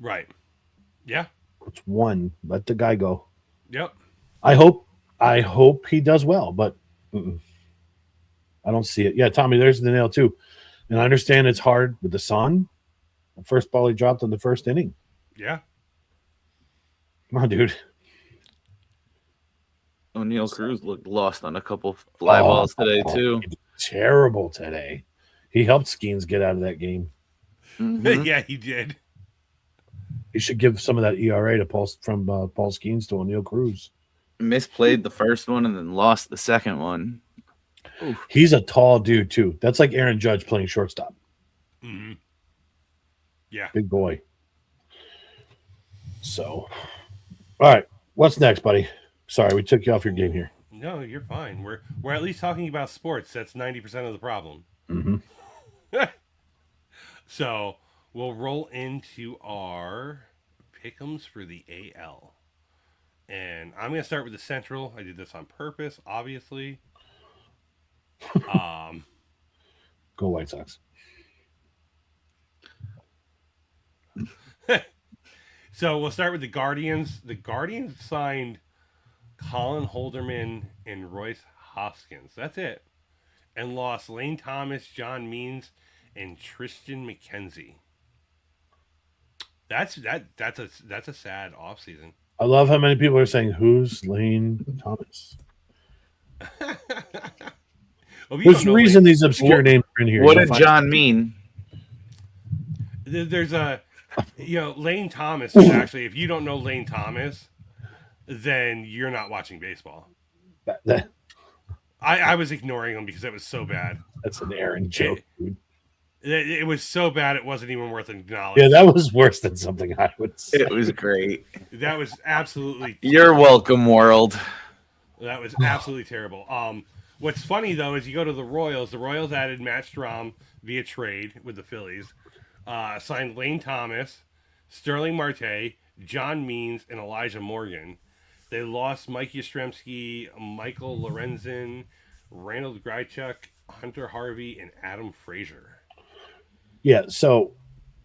Right. Yeah. It's 1. Let the guy go. Yep. I hope he does well, but I don't see it. Yeah, Tommy, there's the nail too. And I understand it's hard with the sun. The first ball he dropped in the first inning. Yeah. Come on, dude. O'Neal Cruz looked lost on a couple fly balls today, too. Terrible today. He helped Skeens get out of that game. Mm-hmm. Yeah, he did. He should give some of that ERA to Paul Skeens to O'Neal Cruz. Misplayed the first one and then lost the second one. Oof. He's a tall dude too. That's like Aaron Judge playing shortstop. Mm-hmm. Yeah. Big boy. So, all right. What's next, buddy? Sorry, we took you off your game here. No, you're fine. We're at least talking about sports. That's 90% of the problem. Mm-hmm. So we'll roll into our pick'ems for the AL. And I'm going to start with the Central. I did this on purpose, obviously. Go White Sox. So we'll start with the Guardians. The Guardians signed Colin Holderman and Royce Hoskins. That's it. And lost Lane Thomas, John Means, and Tristan McKenzie. That's a sad offseason. I love how many people are saying, "Who's Lane Thomas?" There's a reason these obscure names are in here. What did John mean? There's Lane Thomas is actually, if you don't know Lane Thomas, then you're not watching baseball. I was ignoring him because it was so bad. That's an Aaron joke, dude. It was so bad it wasn't even worth acknowledging. Yeah, that was worse than something I would say. It was great. That was absolutely. You're welcome, world. That was absolutely terrible. What's funny though is you go to the Royals. The Royals added Matt Strahm via trade with the Phillies. Signed Lane Thomas, Sterling Marte, John Means, and Elijah Morgan. They lost Mike Yastrzemski, Michael Lorenzen, Randall Grichuk, Hunter Harvey, and Adam Frazier. Yeah, so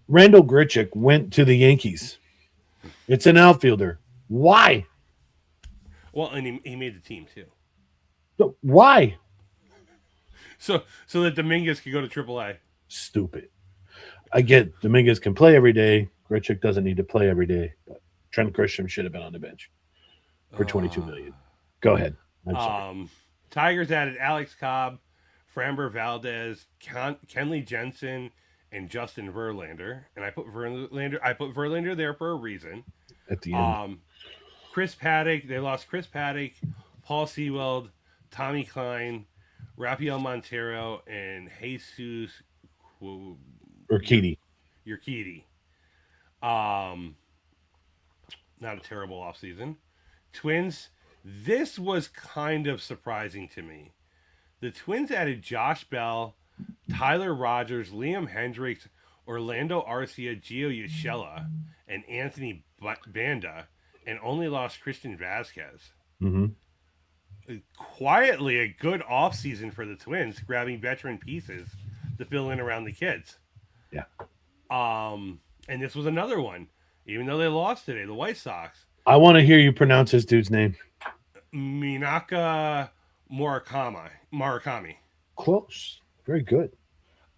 Randall Grichuk went to the Yankees. It's an outfielder. Why? Well, and he made the team too. So, why? So that Dominguez could go to AAA. Stupid. I get Dominguez can play every day. Grichuk doesn't need to play every day. But Trent Grisham should have been on the bench for $22 million. Go ahead. I'm sorry. Tigers added Alex Cobb, Framber Valdez, Kenley Jensen, and Justin Verlander. And I put Verlander there for a reason. At the end. Chris Paddock. They lost Chris Paddock, Paul Sewald, Tommy Klein, Rafael Montero, and Jesus Urquidy. Not a terrible offseason. Twins. This was kind of surprising to me. The Twins added Josh Bell, Tyler Rogers, Liam Hendricks, Orlando Arcia, Gio Urshela, and Anthony Banda, and only lost Christian Vasquez. Mm-hmm. Quietly, a good offseason for the Twins, grabbing veteran pieces to fill in around the kids. Yeah. And this was another one. Even though they lost today, the White Sox. I want to hear you pronounce this dude's name. Minaka Murakami. Close. Very good.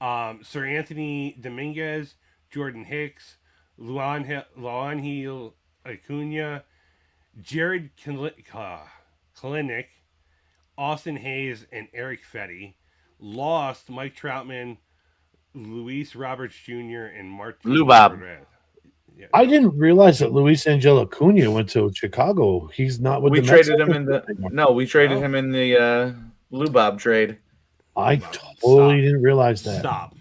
Sir Anthony Dominguez, Jordan Hicks, Luanhil Acuna, Jared Kalinick, Austin Hayes, and Eric Fetty. Lost Mike Troutman, Luis Roberts Jr., and Martin Lubab. Yeah. I didn't realize that Luis Angel Acuna went to Chicago. He's not with we the traded Mets him in the no, we traded him in the Lubab trade. I totally didn't realize that. Stop.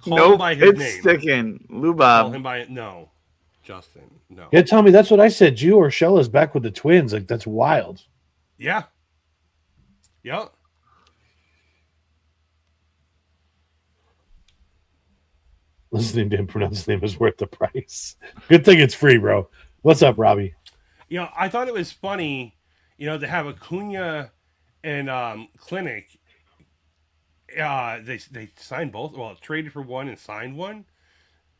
Call him by his it's name. sticking. Call Lubab. him by it. No, Justin. No. Yeah, Tommy, that's what I said. Gio Urshela is back with the Twins. Like, that's wild. Yeah. Yep. Listening to him pronounce his name is worth the price. Good thing it's free, bro. What's up, Robbie? I thought it was funny, to have Acuna and Clinic. They signed both. Well, traded for one and signed one,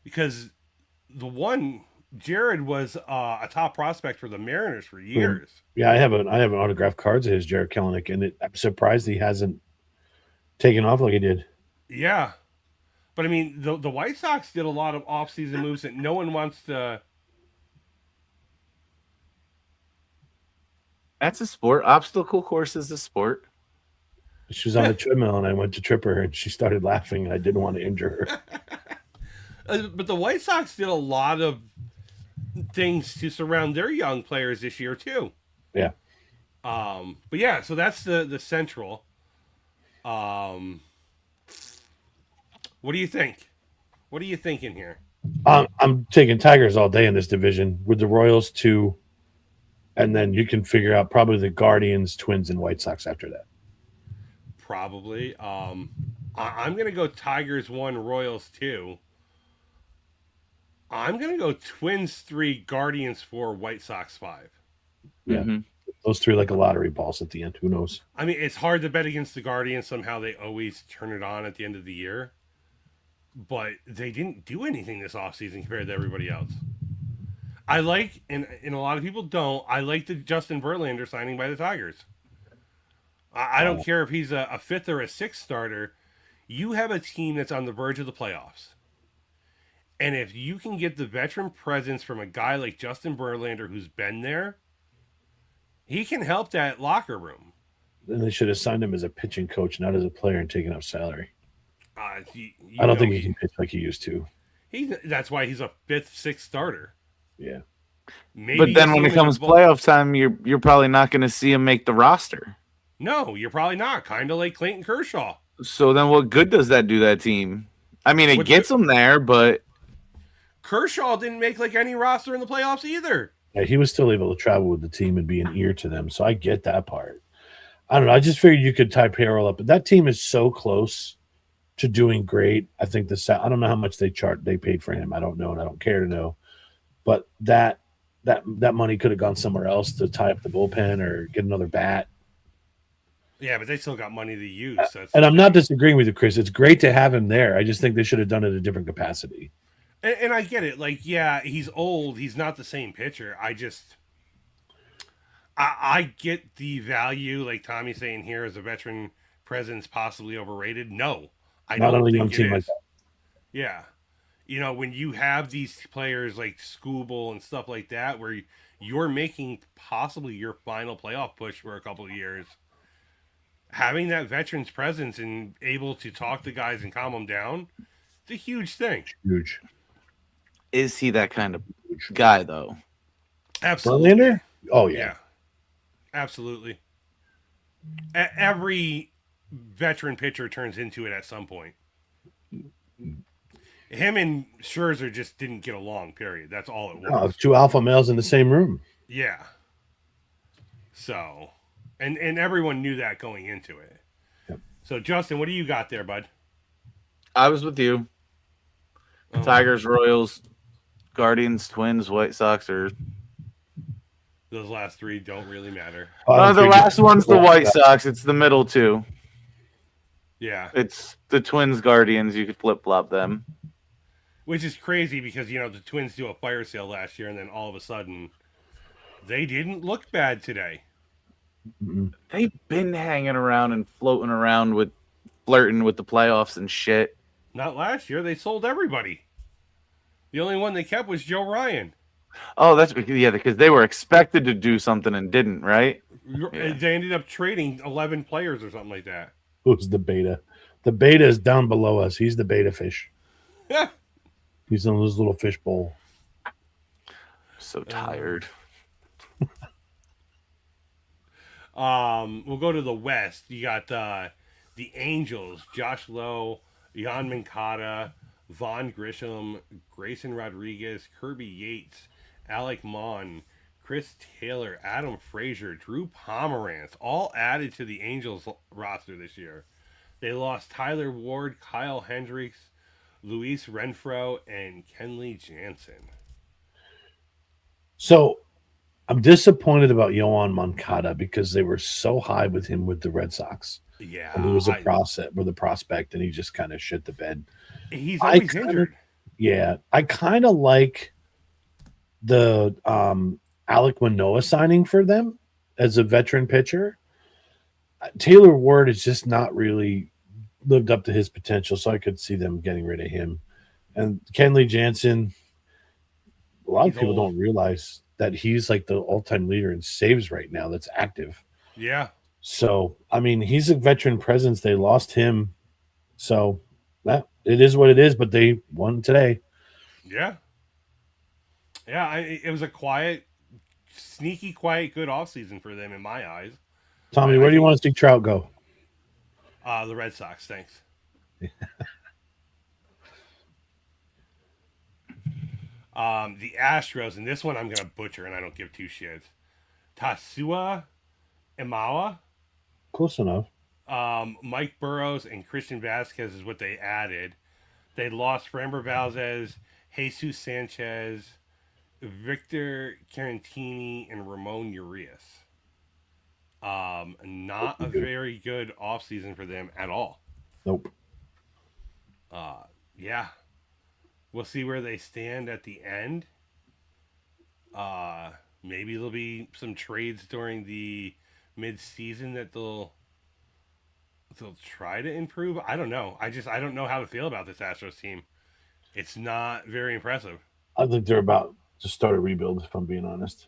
because the one Jared was a top prospect for the Mariners for years. Yeah, I have an autographed cards of his, Jared Kelenic, and I'm surprised he hasn't taken off like he did. Yeah. But I mean, the White Sox did a lot of offseason moves that no one wants to. That's a sport. Obstacle course is a sport. She was on a treadmill, and I went to trip her, and she started laughing, and I didn't want to injure her. But the White Sox did a lot of things to surround their young players this year too. Yeah. But yeah, so that's the Central. What do you think? What are you thinking here? I'm taking Tigers all day in this division with the Royals 2, and then you can figure out probably the Guardians, Twins, and White Sox after that. Probably. I'm going to go Tigers 1, Royals 2. I'm going to go Twins 3, Guardians 4, White Sox 5. Yeah. Mm-hmm. Those 3 like a lottery balls at the end. Who knows? I mean, it's hard to bet against the Guardians. Somehow they always turn it on at the end of the year. But they didn't do anything this offseason compared to everybody else. I like, and a lot of people don't, I like the Justin Verlander signing by the Tigers. I don't care if he's a 5th or a 6th starter. You have a team that's on the verge of the playoffs. And if you can get the veteran presence from a guy like Justin Verlander who's been there, he can help that locker room. Then they should have signed him as a pitching coach, not as a player, and taken up salary. I don't think he can pitch like he used to. That's why he's a 5th, 6th starter. Yeah. Maybe but then when it comes playoff time, you're probably not going to see him make the roster. No, you're probably not. Kind of like Clayton Kershaw. So then what good does that do that team? I mean, it gets them there, but Kershaw didn't make like any roster in the playoffs either. Yeah, he was still able to travel with the team and be an ear to them. So I get that part. I don't know. I just figured you could tie payroll up, but that team is so close to doing great. I think I don't know how much they paid for him. I don't know, and I don't care to know. But that money could have gone somewhere else to tie up the bullpen or get another bat. Yeah, but they still got money to use. And I'm not disagreeing with you, Chris. It's great to have him there. I just think they should have done it in a different capacity. And I get it. Like, yeah, he's old. He's not the same pitcher. I get the value, like Tommy's saying here, as a veteran presence possibly overrated. No, I don't think it is. Like that. Yeah. You know, when you have these players like Skubal and stuff like that, where you're making possibly your final playoff push for a couple of years, having that veteran's presence and able to talk to guys and calm them down, it's a huge thing. Huge. Is he that kind of guy, though? Absolutely. Verlander? Oh, yeah. Absolutely. Every veteran pitcher turns into it at some point. Him and Scherzer just didn't get along, period. That's all it was. Oh, 2 alpha males in the same room. Yeah. So, and everyone knew that going into it. Yep. So, Justin, what do you got there, bud? I was with you. Tigers, Royals, Guardians, Twins, White Sox, or those last 3 don't really matter. The last one's the White Sox. It's the middle 2. Yeah. It's the Twins, Guardians. You could flip-flop them. Which is crazy because, you know, the Twins do a fire sale last year, and then all of a sudden, they didn't look bad today. Mm-hmm. They've been hanging around and floating around flirting with the playoffs and shit. Not last year. They sold everybody. The only one they kept was Joe Ryan. Oh, because they were expected to do something and didn't, right? Yeah. They ended up trading 11 players or something like that. Who's the beta? The beta is down below us. He's the beta fish. Yeah. He's in his little fish bowl. So tired. We'll go to the West. You got the Angels, Josh Lowe, Jan Moncada, Vaughn Grisham, Grayson Rodriguez, Kirby Yates, Alec Mon, Chris Taylor, Adam Frazier, Drew Pomerantz, all added to the Angels roster this year. They lost Tyler Ward, Kyle Hendricks, Luis Renfroe, and Kenley Jansen. So I'm disappointed about Yoan Moncada because they were so high with him with the Red Sox. Yeah. And he was a prospect, and he just kind of shit the bed. He's always injured. Yeah. I kind of like the Alec Manoah signing for them as a veteran pitcher. Taylor Ward is just not really lived up to his potential, so I could see them getting rid of him. And Kenley Jansen, a lot of people don't realize that he's like the all-time leader in saves right now that's active. Yeah. So, I mean, he's a veteran presence. They lost him. So, it is what it is, but they won today. Yeah. Yeah, it was a quiet, sneaky, quiet, good offseason for them in my eyes. Tommy, where do you want to see Trout go? The Red Sox, thanks. The Astros, and this one I'm gonna butcher, and I don't give two shits. Tasua Imawa, Close enough. Mike Burrows, and Christian Vasquez is what they added. They lost Framber Valdez, Jesus Sanchez, Victor Carantini, and Ramon Urias. Not a very good offseason for them at all. Nope. Yeah. We'll see where they stand at the end. Maybe there'll be some trades during the mid-season that they'll try to improve. I don't know. I don't know how to feel about this Astros team. It's not very impressive. I think they're about to start a rebuild, if I'm being honest.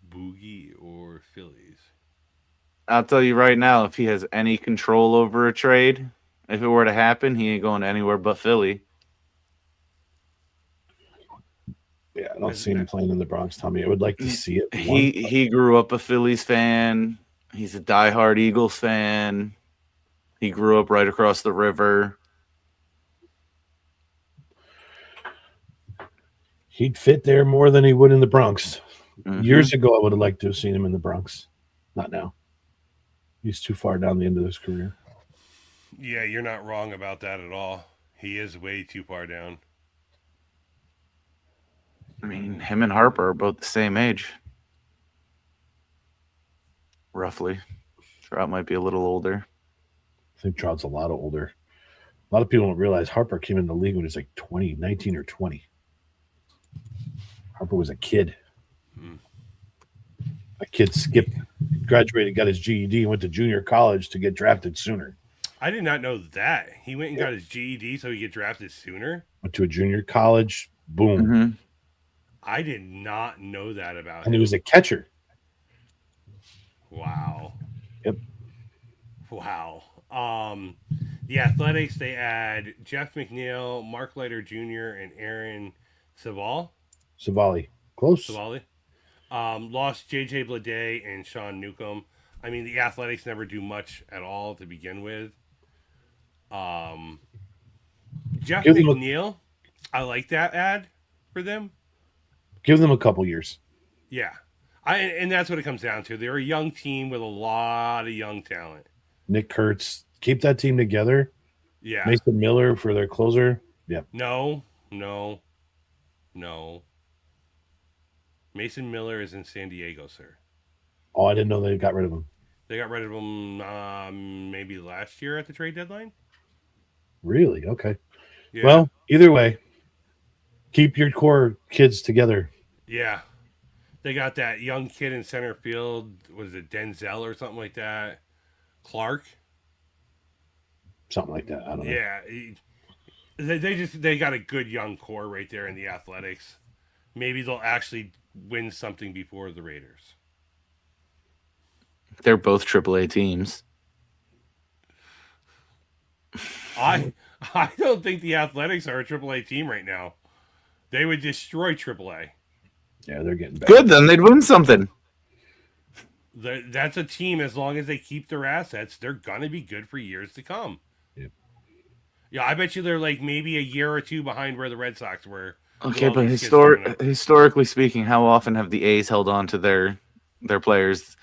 Boogie or Phillies? I'll tell you right now, if he has any control over a trade, if it were to happen, he ain't going anywhere but Philly. Yeah, I don't see him playing in the Bronx, Tommy. I would like to see it. He grew up a Phillies fan. He's a diehard Eagles fan. He grew up right across the river. He'd fit there more than he would in the Bronx. Mm-hmm. Years ago, I would have liked to have seen him in the Bronx. Not now. He's too far down the end of his career. Yeah, you're not wrong about that at all. He is way too far down. I mean, him and Harper are both the same age. Roughly. Trout might be a little older. I think Trout's a lot older. A lot of people don't realize Harper came in the league when he was like 20, 19 or 20. Harper was a kid. A kid graduated, got his GED, and went to junior college to get drafted sooner. I did not know that. He went and got his GED so he could get drafted sooner? Went to a junior college. Boom. Mm-hmm. I did not know that about him. And he was a catcher. Wow. Yep. Wow. The Athletics, they add Jeff McNeil, Mark Leiter Jr., and Aaron Savali. Close. Savali. Lost J.J. Bleday and Sean Newcomb. I mean, the Athletics never do much at all to begin with. Jeff McNeil, I like that ad for them. Give them a couple years. Yeah. And that's what it comes down to. They're a young team with a lot of young talent. Nick Kurtz, keep that team together. Yeah. Mason Miller for their closer. Yeah. No. Mason Miller is in San Diego, sir. Oh, I didn't know they got rid of him. They got rid of him maybe last year at the trade deadline. Really? Okay. Yeah. Well, either way, keep your core kids together. Yeah. They got that young kid in center field. Was it Denzel or something like that? Clark? Something like that. I don't know. Yeah. They got a good young core right there in the Athletics. Maybe they'll actually win something before the Raiders. They're both AAA teams. I don't think the Athletics are a AAA team right now. They would destroy AAA. Yeah, they're getting better. Good, then they'd win something. That's a team, as long as they keep their assets, they're going to be good for years to come. Yep. Yeah, I bet you they're like maybe a year or two behind where the Red Sox were. Okay, but historically speaking, how often have the A's held on to their players?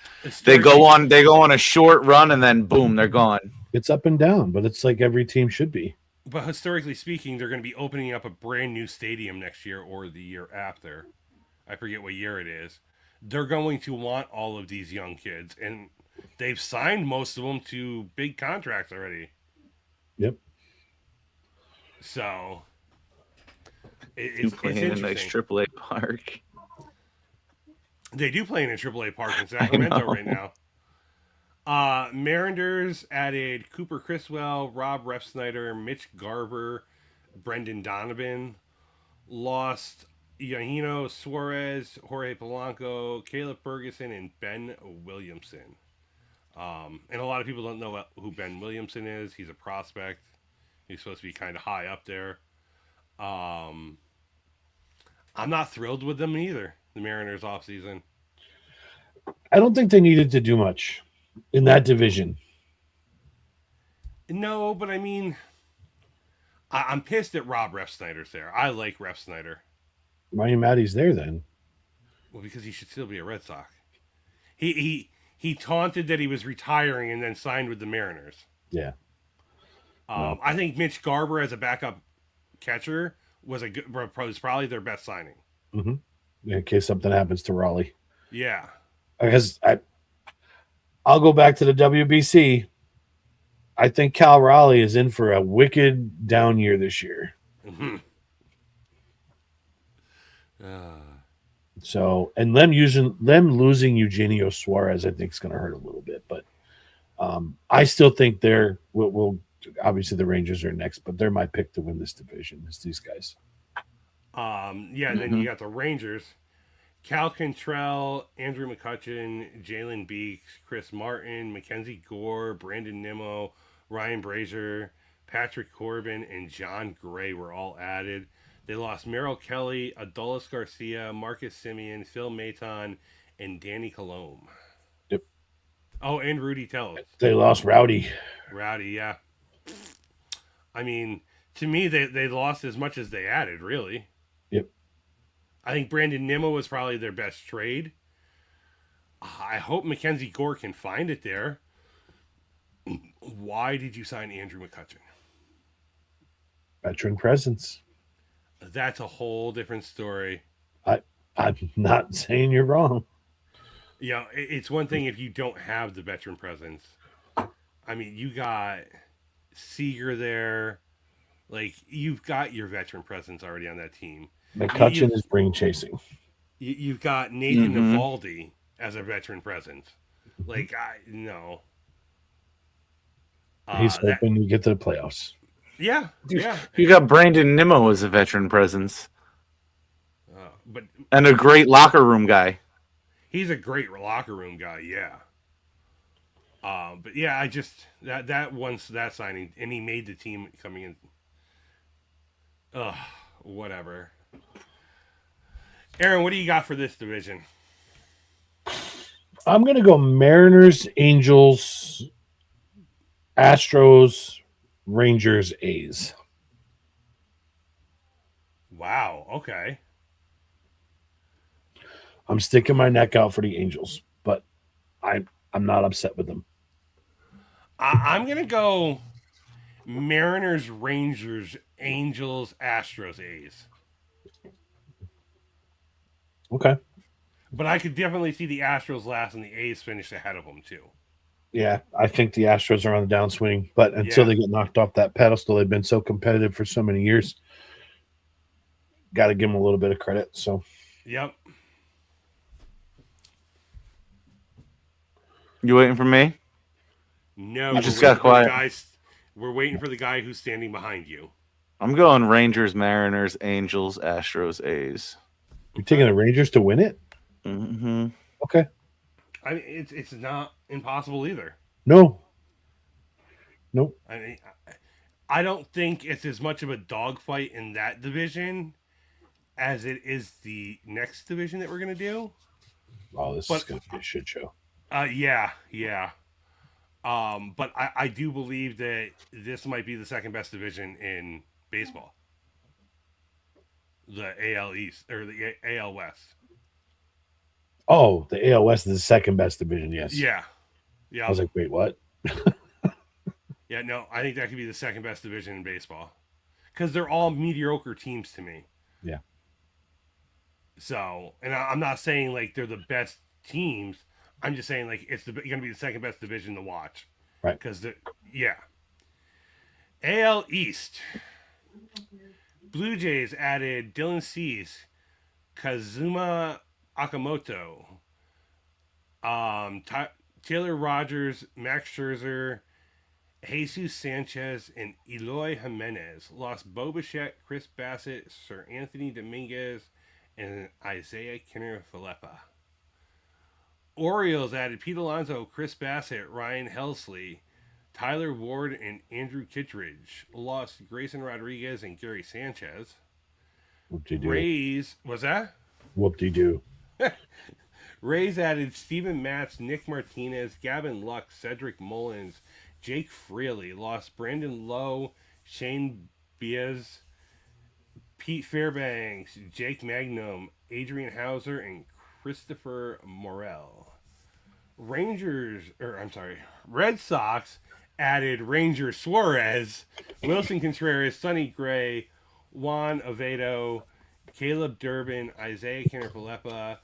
They go on a short run and then boom, they're gone. It's up and down, but it's like every team should be. But historically speaking, they're going to be opening up a brand new stadium next year or the year after. I forget what year it is. They're going to want all of these young kids, and they've signed most of them to big contracts already. Yep. So it's playing in a nice AAA park. They do play in a AAA park in Sacramento right now. Mariners added Cooper Criswell, Rob Refsnyder, Mitch Garver, Brendan Donovan. Lost Eugenio Suarez, Jorge Polanco, Caleb Ferguson, and Ben Williamson. And a lot of people don't know who Ben Williamson is. He's a prospect. He's supposed to be kind of high up there. I'm not thrilled with them either, the Mariners offseason. I don't think they needed to do much in that division. No, but I mean, I'm pissed that Rob Refsnyder's there. I like Refsnyder. Why are you mad he's there then? Well, because he should still be a Red Sox. He taunted that he was retiring and then signed with the Mariners. Yeah. I think Mitch Garber as a backup catcher was probably their best signing. Mm-hmm. In case something happens to Raleigh. Yeah. Because I'll go back to the WBC. I think Cal Raleigh is in for a wicked down year this year. Mm-hmm. So, and them losing Eugenio Suarez, I think is going to hurt a little bit. But I still think we'll obviously the Rangers are next, but they're my pick to win this division. It's these guys. Yeah. Then you got the Rangers. Cal Cantrell, Andrew McCutchen, Jalen Beeks, Chris Martin, Mackenzie Gore, Brandon Nimmo, Ryan Brazier, Patrick Corbin, and John Gray were all added. They lost Merrill Kelly, Adolis Garcia, Marcus Simeon, Phil Maton, and Danny Colomb. Yep. Oh, and Rudy Tellis. They lost Rowdy. Rowdy, yeah. I mean, to me, they lost as much as they added, really. Yep. I think Brandon Nimmo was probably their best trade. I hope Mackenzie Gore can find it there. Why did you sign Andrew McCutchen? Veteran presence. That's a whole different story. I'm not saying you're wrong. Yeah, it's one thing if you don't have the veteran presence. I mean, you got Seager there. Like, you've got your veteran presence already on that team. McCutchen is ring chasing. You've got Nathan Eovaldi as a veteran presence. Like, no. He's hoping to get to the playoffs. Yeah, yeah. You got Brandon Nimmo as a veteran presence. And a great locker room guy. He's a great locker room guy, yeah. But yeah, I just that once that signing, and he made the team coming in. Whatever. Aaron, what do you got for this division? I'm gonna go Mariners, Angels, Astros, Rangers, A's. Wow. Okay. I'm sticking my neck out for the Angels, but I'm not upset with them. I'm gonna go Mariners, Rangers, Angels, Astros, A's. Okay. But I could definitely see the Astros last and the A's finish ahead of them too. Yeah, I think the Astros are on the downswing, but until they get knocked off that pedestal, they've been so competitive for so many years. Got to give them a little bit of credit. So. Yep. You waiting for me? No, you just got quiet. We're waiting for the guy who's standing behind you. I'm going Rangers, Mariners, Angels, Astros, A's. You're taking the Rangers to win it? Mm-hmm. Okay. I mean, it's not impossible either. No. Nope. I mean, I don't think it's as much of a dogfight in that division as it is the next division that we're going to do. Oh, this is going to be a shit show. Yeah. But I do believe that this might be the second best division in baseball. The AL East or the AL West. Oh, the AL West is the second best division, yes. Yeah. I was like, wait, what? Yeah, no, I think that could be the second best division in baseball. Because they're all mediocre teams to me. Yeah. So, and I'm not saying like they're the best teams. I'm just saying like it's going to be the second best division to watch. Right. Because, AL East. Blue Jays added Dylan Cease, Kazuma Akamoto, Taylor Rogers, Max Scherzer, Jesus Sanchez, and Eloy Jimenez. Lost Bo Bichette, Chris Bassett, Sir Anthony Dominguez, and Isaiah Kiner-Falefa. Orioles added Pete Alonso, Chris Bassett, Ryan Helsley, Tyler Ward, and Andrew Kittredge. Lost Grayson Rodriguez and Gary Sanchez. Whoop-de-doo. Rays, was that? Whoop-de-doo. Rays added Steven Matz, Nick Martinez, Gavin Luck, Cedric Mullins, Jake Fraley. Lost Brandon Lowe, Shane Biaz, Pete Fairbanks, Jake Magnum, Adrian Hauser, and Christopher Morel. Red Sox added Ranger Suarez, Wilson Contreras, Sonny Gray, Juan Avedo, Caleb Durbin, Isaiah Kiner-Falefa,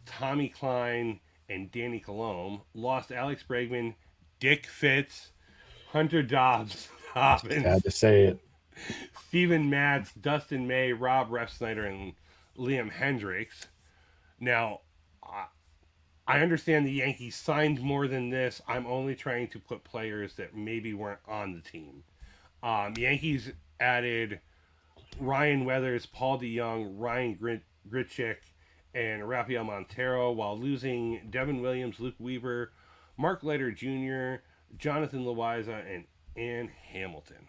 Tommy Klein, and Danny Colomb. Lost Alex Bregman, Dick Fitz, Hunter Dobbins, Had to say it. Steven Matz, Dustin May, Rob Refsnyder, and Liam Hendricks. Now, I understand the Yankees signed more than this. I'm only trying to put players that maybe weren't on the team. Yankees added Ryan Weathers, Paul DeYoung, Ryan Gritchick, and Rafael Montero, while losing Devin Williams, Luke Weaver, Mark Leiter Jr., Jonathan Loaiza, and Ann Hamilton.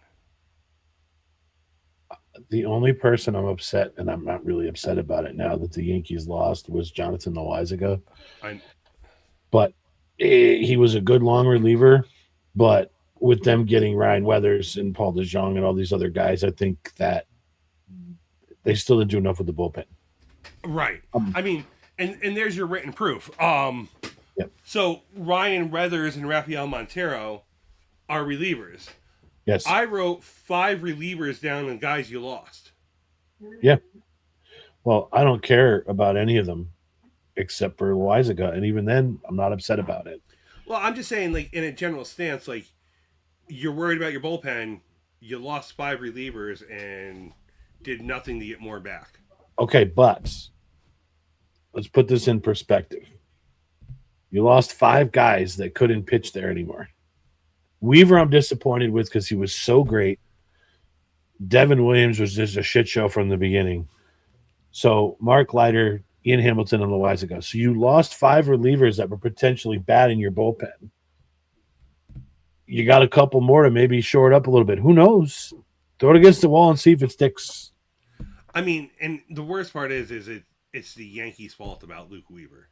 The only person I'm upset, and I'm not really upset about it now that the Yankees lost, was Jonathan Loaiza. But he was a good long reliever. But with them getting Ryan Weathers and Paul DeJong and all these other guys, I think that they still didn't do enough with the bullpen. Right. I mean, and there's your written proof. Yep. So Ryan Weathers and Rafael Montero are relievers. Yes. I wrote 5 relievers down and guys you lost. Yeah. Well, I don't care about any of them except for Loaiza, and even then, I'm not upset about it. Well, I'm just saying, like, in a general stance, like, you're worried about your bullpen. You lost 5 relievers and did nothing to get more back. Okay, but let's put this in perspective. You lost 5 guys that couldn't pitch there anymore. Weaver, I'm disappointed with because he was so great. Devin Williams was just a shit show from the beginning. So Mark Leiter, Ian Hamilton, and Loaiza. So you lost 5 relievers that were potentially bad in your bullpen. You got a couple more to maybe shore it up a little bit. Who knows? Throw it against the wall and see if it sticks. I mean, and the worst part is it's the Yankees' fault about Luke Weaver.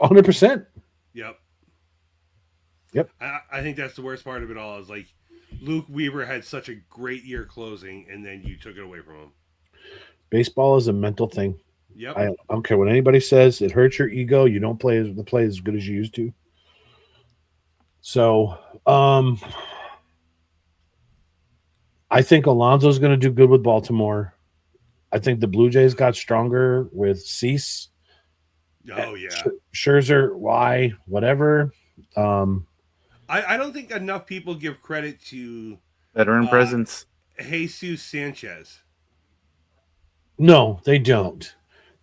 100%. Yep. I think that's the worst part of it all is, like, Luke Weaver had such a great year closing, and then you took it away from him. Baseball is a mental thing. Yep. I don't care what anybody says. It hurts your ego. You don't play as good as you used to. So, I think Alonso's going to do good with Baltimore. I think the Blue Jays got stronger with Cease. Oh, yeah. Scherzer, why, whatever. I don't think enough people give credit to veteran presence. Jesus Sanchez. No, they don't.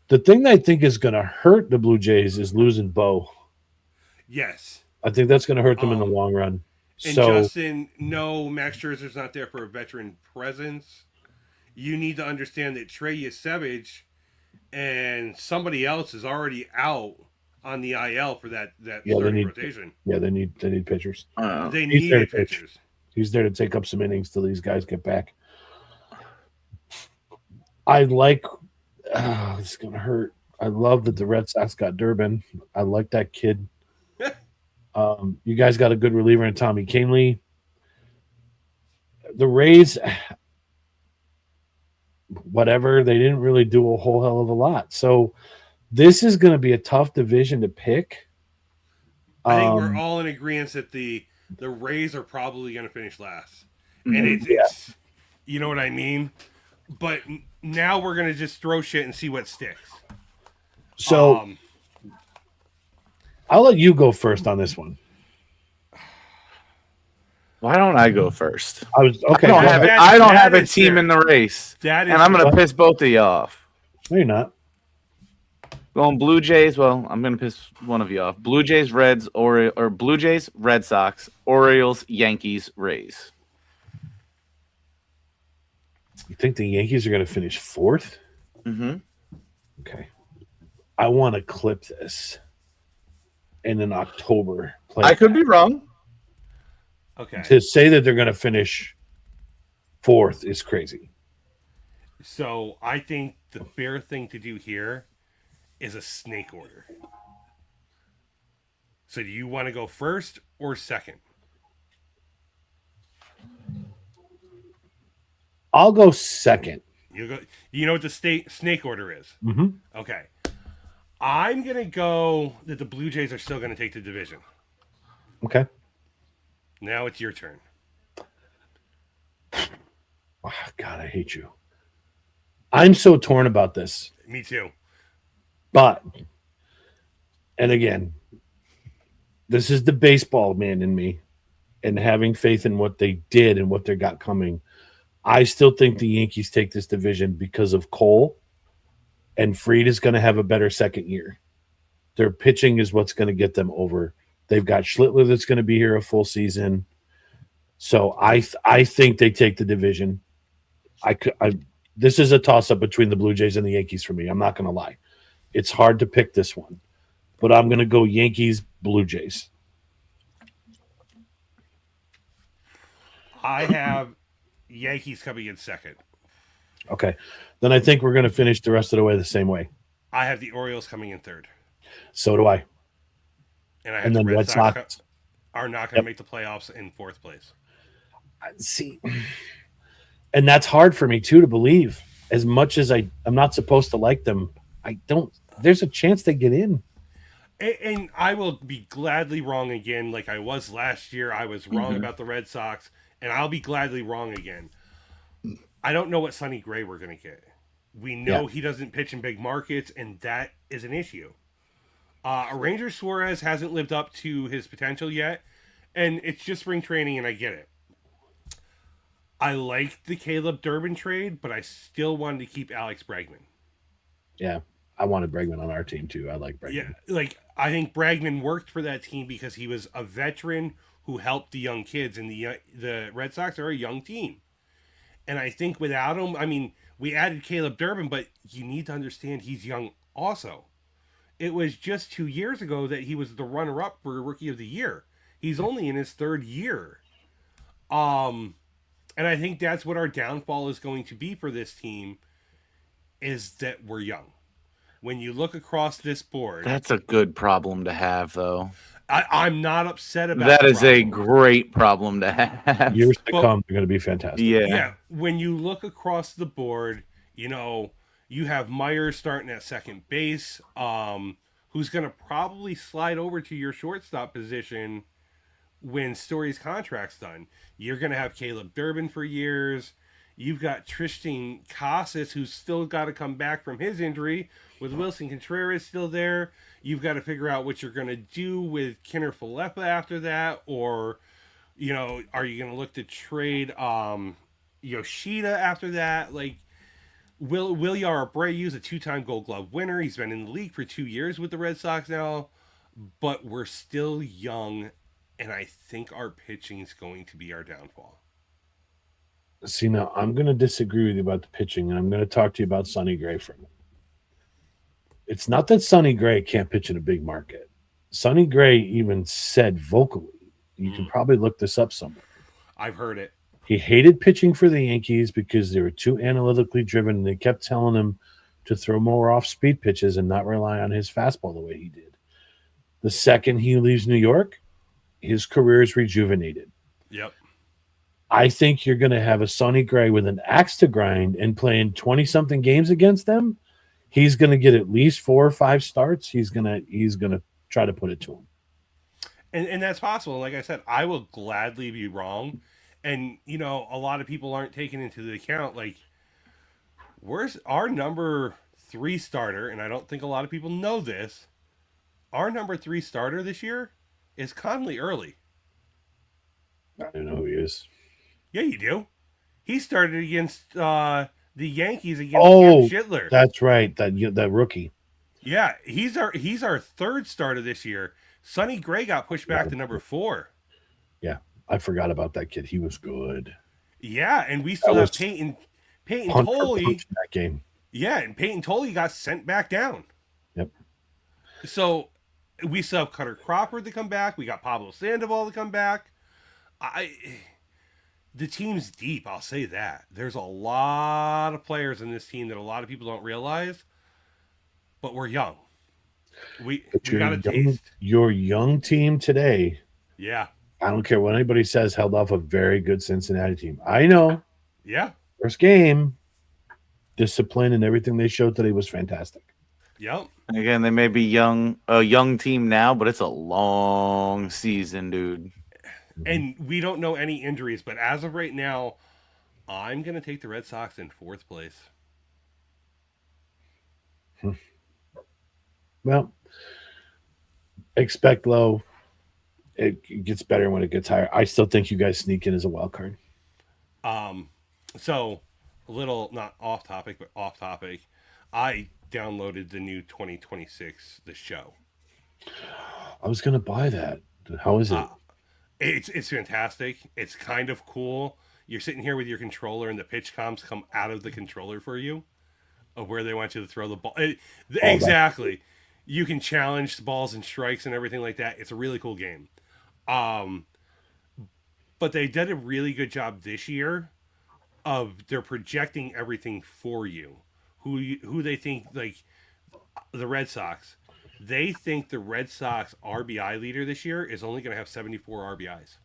The thing that I think is going to hurt the Blue Jays is losing Bo. Yes. I think that's going to hurt them in the long run. And Justin, no, Max Scherzer's not there for a veteran presence. You need to understand that Trey Yesevich and somebody else is already out on the IL for that starting rotation. Yeah, they need pitchers. They need pitchers. He's there to take up some innings till these guys get back. I like. It's gonna hurt. I love that the Red Sox got Durbin. I like that kid. You guys got a good reliever in Tommy Kahnle. The Rays, whatever, they didn't really do a whole hell of a lot. So this is going to be a tough division to pick. I think we're all in agreement that the Rays are probably going to finish last. And it's you know what I mean? But now we're going to just throw shit and see what sticks. So I'll let you go first on this one. Why don't I go first? I don't have a team in the race. And I'm going to piss both of you off. No, you're not. Going Blue Jays. Well, I'm going to piss one of you off. Blue Jays, Reds, or Blue Jays, Red Sox, Orioles, Yankees, Rays. You think the Yankees are going to finish 4th? Mm-hmm. Okay. I want to clip this. And in October. I could be wrong. Okay. To say that they're going to finish 4th is crazy. So I think the fair thing to do here is a snake order. So do you want to go first or second? I'll go second. You know what the snake order is? Mm-hmm. Okay. I'm going to go that the Blue Jays are still going to take the division. Okay. Now it's your turn. Oh, God, I hate you. I'm so torn about this. Me too. But, and again, this is the baseball man in me and having faith in what they did and what they got coming. I still think the Yankees take this division because of Cole, and Fried is going to have a better second year. Their pitching is what's going to get them over. They've got Schlittler that's going to be here a full season. So I think they take the division. This is a toss-up between the Blue Jays and the Yankees for me. I'm not going to lie. It's hard to pick this one. But I'm going to go Yankees, Blue Jays. I have Yankees coming in second. Okay. Then I think we're going to finish the rest of the way the same way. I have the Orioles coming in third. So do I. And I have the Red Sox are not going to make the playoffs in fourth place. See, and that's hard for me too to believe. As much as I'm not supposed to like them, I don't. There's a chance they get in. And I will be gladly wrong again, like I was last year. I was wrong about the Red Sox, and I'll be gladly wrong again. I don't know what Sonny Gray we're going to get. We know he doesn't pitch in big markets, and that is an issue. Ranger Suarez hasn't lived up to his potential yet, and it's just spring training, and I get it. I liked the Caleb Durbin trade, but I still wanted to keep Alex Bregman. Yeah, I wanted Bregman on our team too. I like Bregman. Yeah, like I think Bregman worked for that team because he was a veteran who helped the young kids, and the Red Sox are a young team. And I think without him, I mean, we added Caleb Durbin, but you need to understand he's young also. It was just 2 years ago that he was the runner-up for Rookie of the Year. He's only in his third year. And I think that's what our downfall is going to be for this team, is that we're young. When you look across this board... That's a good problem to have, though. I'm not upset about that. Is a great problem to have. Years to come, they're going to be fantastic. Yeah. When you look across the board, you know, you have Myers starting at second base, who's going to probably slide over to your shortstop position when Story's contract's done. You're going to have Caleb Durbin for years. You've got Tristan Casas, who's still got to come back from his injury, with Wilson Contreras still there. You've got to figure out what you're going to do with Kenner Falefa after that, or, you know, are you going to look to trade Yoshida after that? Like, Wilyer Abreu's a 2-time Gold Glove winner. He's been in the league for 2 years with the Red Sox now, but we're still young, and I think our pitching is going to be our downfall. See, now I'm going to disagree with you about the pitching, and I'm going to talk to you about Sonny Gray for a minute. It's not that Sonny Gray can't pitch in a big market. Sonny Gray even said vocally, you can probably look this up somewhere. I've heard it. He hated pitching for the Yankees because they were too analytically driven, and they kept telling him to throw more off-speed pitches and not rely on his fastball the way he did. The second he leaves New York, his career is rejuvenated. Yep. I think you're going to have a Sonny Gray with an axe to grind and playing 20-something games against them. He's going to get at least 4 or 5 starts. He's going to try to put it to him. And that's possible. Like I said, I will gladly be wrong. And, you know, a lot of people aren't taking into the account, like, where's our number 3 starter? And I don't think a lot of people know this. Our number 3 starter this year is Conley Early. I don't know who he is. Yeah, you do. He started against the Yankees against Cam Schindler. That's right. That rookie. Yeah, he's our 3rd starter this year. Sonny Gray got pushed back to number 4. Yeah, I forgot about that kid. He was good. Yeah, and we still have Peyton Tolley in that game. Yeah, and Peyton Tolley got sent back down. Yep. So we still have Cutter Crawford to come back. We got Pablo Sandoval to come back. The team's deep, I'll say that. There's a lot of players in this team that a lot of people don't realize, but we're young. We But got a taste. your young team today, Yeah. I don't care what anybody says, held off a very good Cincinnati team. I know. Yeah. First game, discipline and everything they showed today was fantastic. Yep. Again, they may be a young team now, but it's a long season, dude. And we don't know any injuries, but as of right now, I'm going to take the Red Sox in 4th place. Well, expect low. It gets better when it gets higher. I still think you guys sneak in as a wild card. So a little not off topic, but off topic. I downloaded the new 2026 The Show. I was gonna buy that. How is it? It's fantastic. It's kind of cool. You're sitting here with your controller, and the pitch comms come out of the controller for you of where they want you to throw the ball. Exactly. You can challenge balls and strikes and everything like that. It's a really cool game. But they did a really good job this year of they're projecting everything for you. Who they think, like the Red Sox. They think the Red Sox RBI leader this year is only going to have 74 RBIs.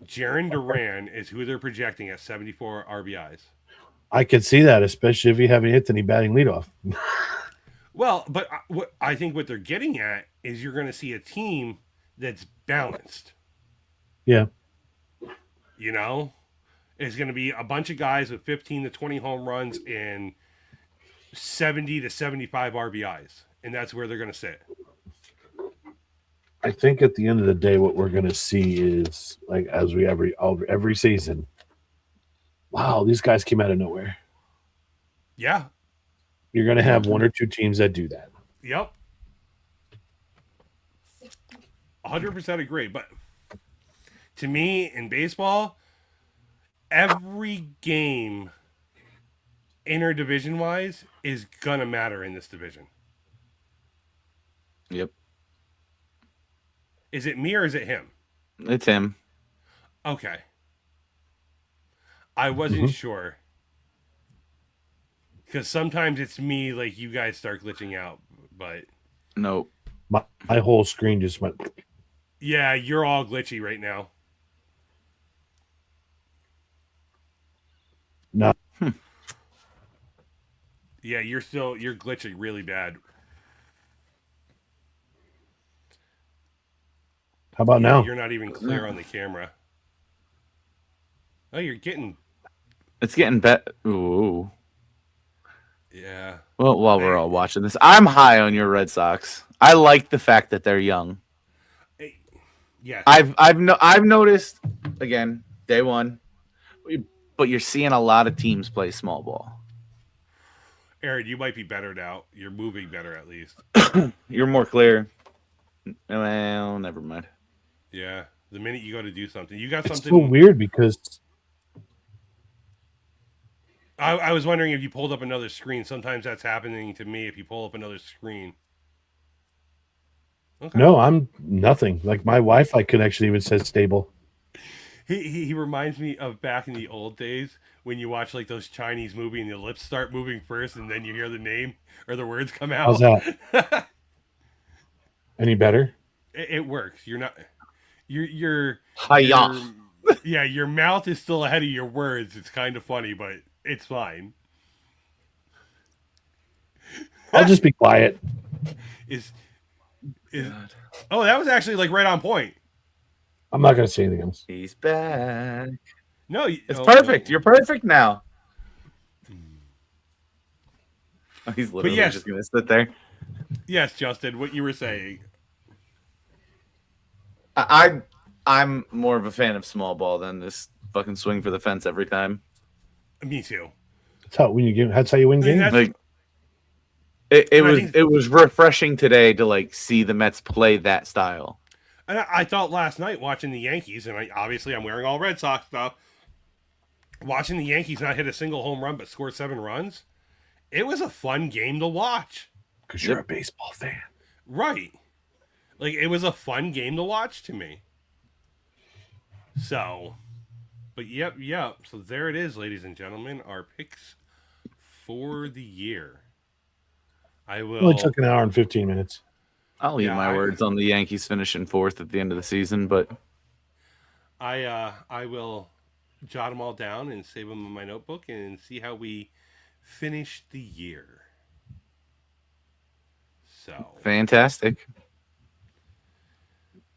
Jarren Duran is who they're projecting at 74 RBIs. I could see that, especially if you haven't hit any batting leadoff. Well, but I think what they're getting at is you're going to see a team that's balanced. Yeah. You know? It's going to be a bunch of guys with 15 to 20 home runs and 70 to 75 RBIs. And that's where they're going to sit. I think at the end of the day, what we're going to see is, like, as we every season, wow, these guys came out of nowhere. Yeah. You're going to have one or two teams that do that. Yep. 100% agree. But to me, in baseball, every game interdivision wise is gonna matter in this division. Yep. Is it me or is it him? It's him. Okay. I wasn't sure. Because sometimes it's me, like you guys start glitching out, but Nope. My whole screen just went. Yeah, you're all glitchy right now. No. Yeah, you're glitching really bad. How about now? You're not even clear on the camera. Oh, you're getting. It's getting better. Ooh. Yeah. Well, while we're all watching this, I'm high on your Red Sox. I like the fact that they're young. Yeah. I've noticed again day one, but you're seeing a lot of teams play small ball. Aaron, you might be better now. You're moving better at least. You're more clear. Well, never mind. Yeah. The minute you go to do something, you got It's something. so weird because I was wondering if you pulled up another screen. Sometimes that's happening to me if you pull up another screen. Okay. No, I'm nothing. Like my Wi-Fi connection even says stable. He reminds me of back in the old days when you watch like those Chinese movie and the lips start moving first and then you hear the name or the words come out. How's that? Any better? It works. You're not. You're. Hi-ya. Yeah, your mouth is still ahead of your words. It's kind of funny, but it's fine. I'll just be quiet. Is oh, that was actually like right on point. I'm not gonna say anything else. He's back. No, It's perfect. You're perfect now. Oh, he's literally just gonna sit there. Yes, Justin, what you were saying. I'm more of a fan of small ball than this fucking swing for the fence every time. Me too. That's how you win games. Like it was refreshing today to like see the Mets play that style. And I thought last night watching the Yankees, and I'm wearing all Red Sox stuff. Watching the Yankees not hit a single home run but score 7 runs, it was a fun game to watch. Because you're a baseball fan, right? Like it was a fun game to watch to me. So, but yep. So there it is, ladies and gentlemen, our picks for the year. I It only will. took an hour and 15 minutes. I'll eat my words on the Yankees finishing 4th at the end of the season, but I will jot them all down and save them in my notebook and see how we finish the year. So fantastic.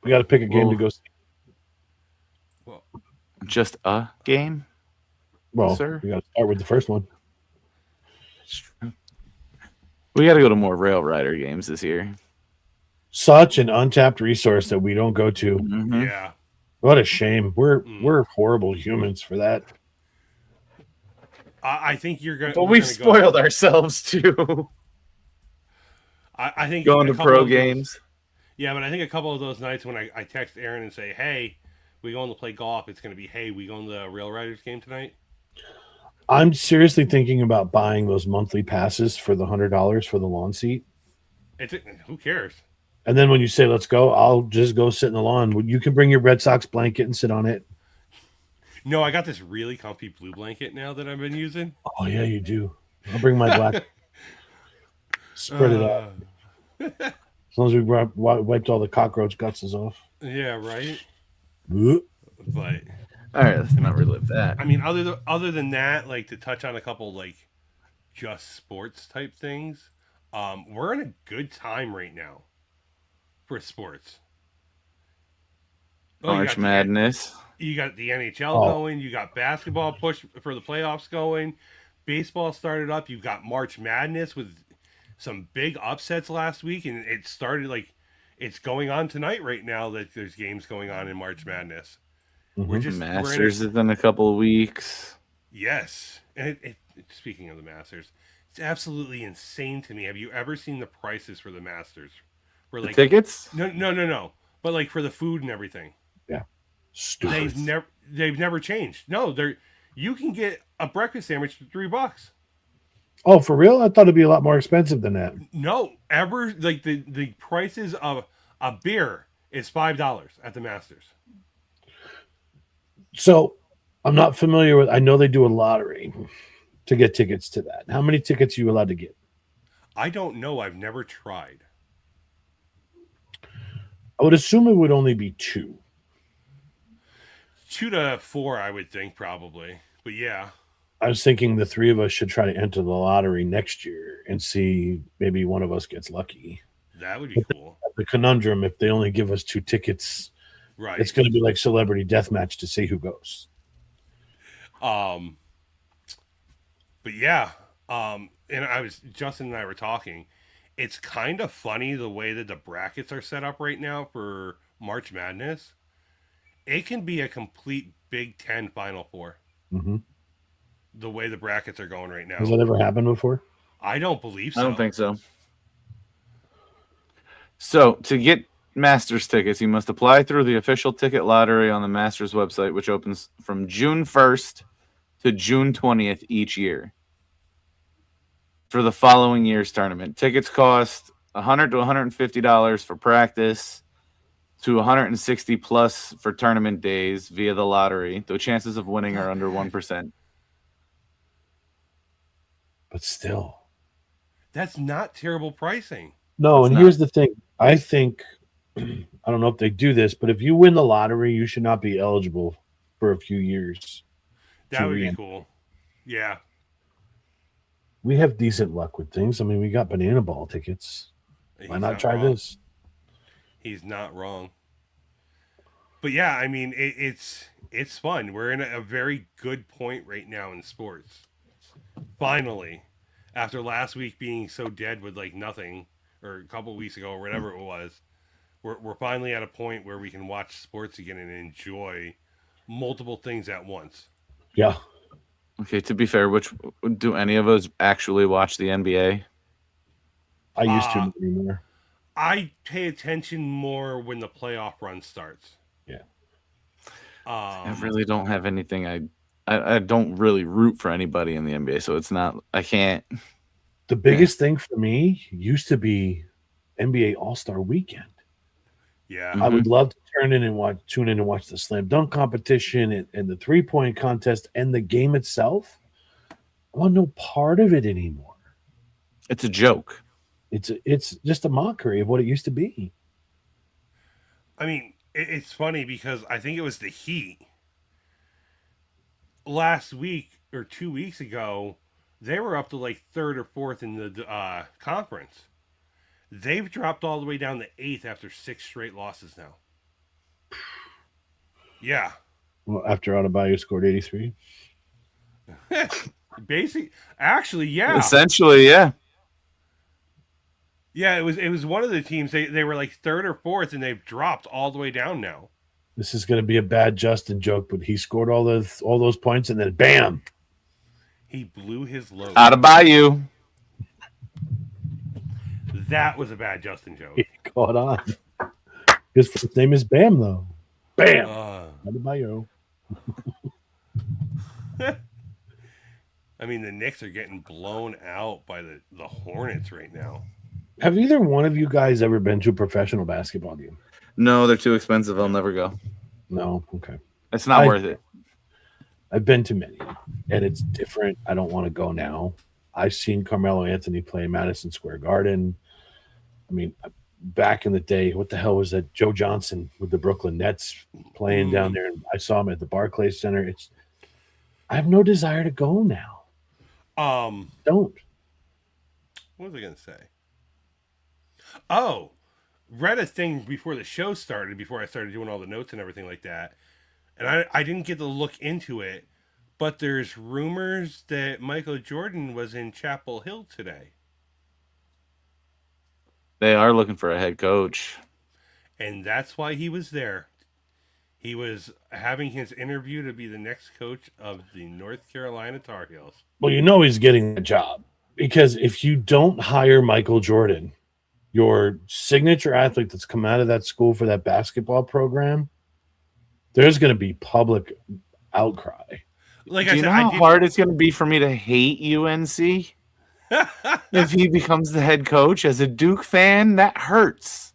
We got to pick a game to go see. Well, just a game? Well, sir? We got to start with the first one. We got to go to more Rail Rider games this year. Such an untapped resource that we don't go to. Mm-hmm. Yeah. What a shame. We're horrible humans for that. I think you're going to. But we've spoiled ourselves too. I think going to pro games. Yeah, but I think a couple of those nights when I text Aaron and say, "Hey, we going to play golf," it's going to be, "Hey, we going to the Rail Riders game tonight?" I'm seriously thinking about buying those monthly passes for the $100 for the lawn seat. Who cares? And then when you say let's go, I'll just go sit in the lawn. You can bring your Red Sox blanket and sit on it. No, I got this really comfy blue blanket now that I've been using. Oh yeah, you do. I'll bring my black. Spread it out. As long as we wiped all the cockroach guts off. Yeah, right. But all right, let's not relive that. I mean, other than that, like to touch on a couple like just sports type things, we're in a good time right now for sports. March Madness. You got the NHL going. You got basketball push for the playoffs going. Baseball started up. You got March Madness with some big upsets last week, and it started like it's going on tonight right now that there's games going on in March Madness. Mm-hmm. Masters is in a couple of weeks. Yes. And speaking of the Masters, it's absolutely insane to me. Have you ever seen the prices for the Masters? For like the tickets? No. But like for the food and everything. Yeah. Stupid. They've never changed. No, you can get a breakfast sandwich for $3. Oh, for real? I thought it'd be a lot more expensive than that. No, like the prices of a beer is $5 at the Masters. So I'm not familiar with. I know they do a lottery to get tickets to that. How many tickets are you allowed to get? I don't know. I've never tried. I would assume it would only be 2. 2 to 4, I would think probably. But yeah. I was thinking the 3 of us should try to enter the lottery next year and see maybe one of us gets lucky. That would be cool. The conundrum, if they only give us 2 tickets, right, it's going to be like celebrity deathmatch to see who goes. But yeah, and Justin and I were talking. It's kind of funny the way that the brackets are set up right now for March Madness. It can be a complete Big Ten Final Four. Mm-hmm. The way the brackets are going right now. Has that ever happened before? I don't believe so. I don't think so. So, to get Masters tickets, you must apply through the official ticket lottery on the Masters website, which opens from June 1st to June 20th each year for the following year's tournament. Tickets cost $100 to $150 for practice, to $160 plus for tournament days via the lottery. The chances of winning are under 1%. But still, that's not terrible pricing. No, and here's the thing. I think, I don't know if they do this, but if you win the lottery, you should not be eligible for a few years. That would be cool. Yeah. We have decent luck with things. I mean, we got banana ball tickets. Why not try this? He's not wrong. But yeah, I mean, it's fun. We're in a very good point right now in sports. Finally, after last week being so dead with like nothing, or a couple of weeks ago, or whatever it was, we're finally at a point where we can watch sports again and enjoy multiple things at once. Yeah. Okay, to be fair, do any of us actually watch the NBA? I used to anymore. I pay attention more when the playoff run starts. Yeah. I really don't have anything. I don't really root for anybody in the NBA, so it's not. I can't. The biggest thing for me used to be NBA All-Star Weekend. Yeah, I would love to tune in and watch the slam dunk competition and the 3-point contest and the game itself. I want no part of it anymore. It's a joke. It's just a mockery of what it used to be. I mean, it's funny because I think it was the Heat last week or 2 weeks ago. They were up to like third or fourth in the conference. They've dropped all the way down to eighth after 6 straight losses now. Yeah. Well, after Adebayo scored 83. Actually, yeah. Essentially, yeah. Yeah, it was one of the teams. They were like third or fourth, and they've dropped all the way down now. This is going to be a bad Justin joke, but he scored all those points, and then bam, he blew his load. Adebayo. That was a bad Justin joke. He caught on. His first name is Bam, though. Bam. Adebayo. I mean, the Knicks are getting blown out by the Hornets right now. Have either one of you guys ever been to a professional basketball game? No, they're too expensive. I'll never go. No? Okay. It's not worth it. I've been to many, and it's different. I don't want to go now. I've seen Carmelo Anthony play in Madison Square Garden. I mean, back in the day, what the hell was that? Joe Johnson with the Brooklyn Nets playing down there. And I saw him at the Barclays Center. I have no desire to go now. Don't. What was I going to say? Oh, read a thing before the show started, before I started doing all the notes and everything like that. And I didn't get to look into it, but there's rumors that Michael Jordan was in Chapel Hill today. They are looking for a head coach. And that's why he was there. He was having his interview to be the next coach of the North Carolina Tar Heels. Well, you know he's getting the job. Because if you don't hire Michael Jordan, your signature athlete that's come out of that school for that basketball program, there's going to be public outcry. Do you know how hard it's going to be for me to hate UNC? If he becomes the head coach as a Duke fan, that hurts.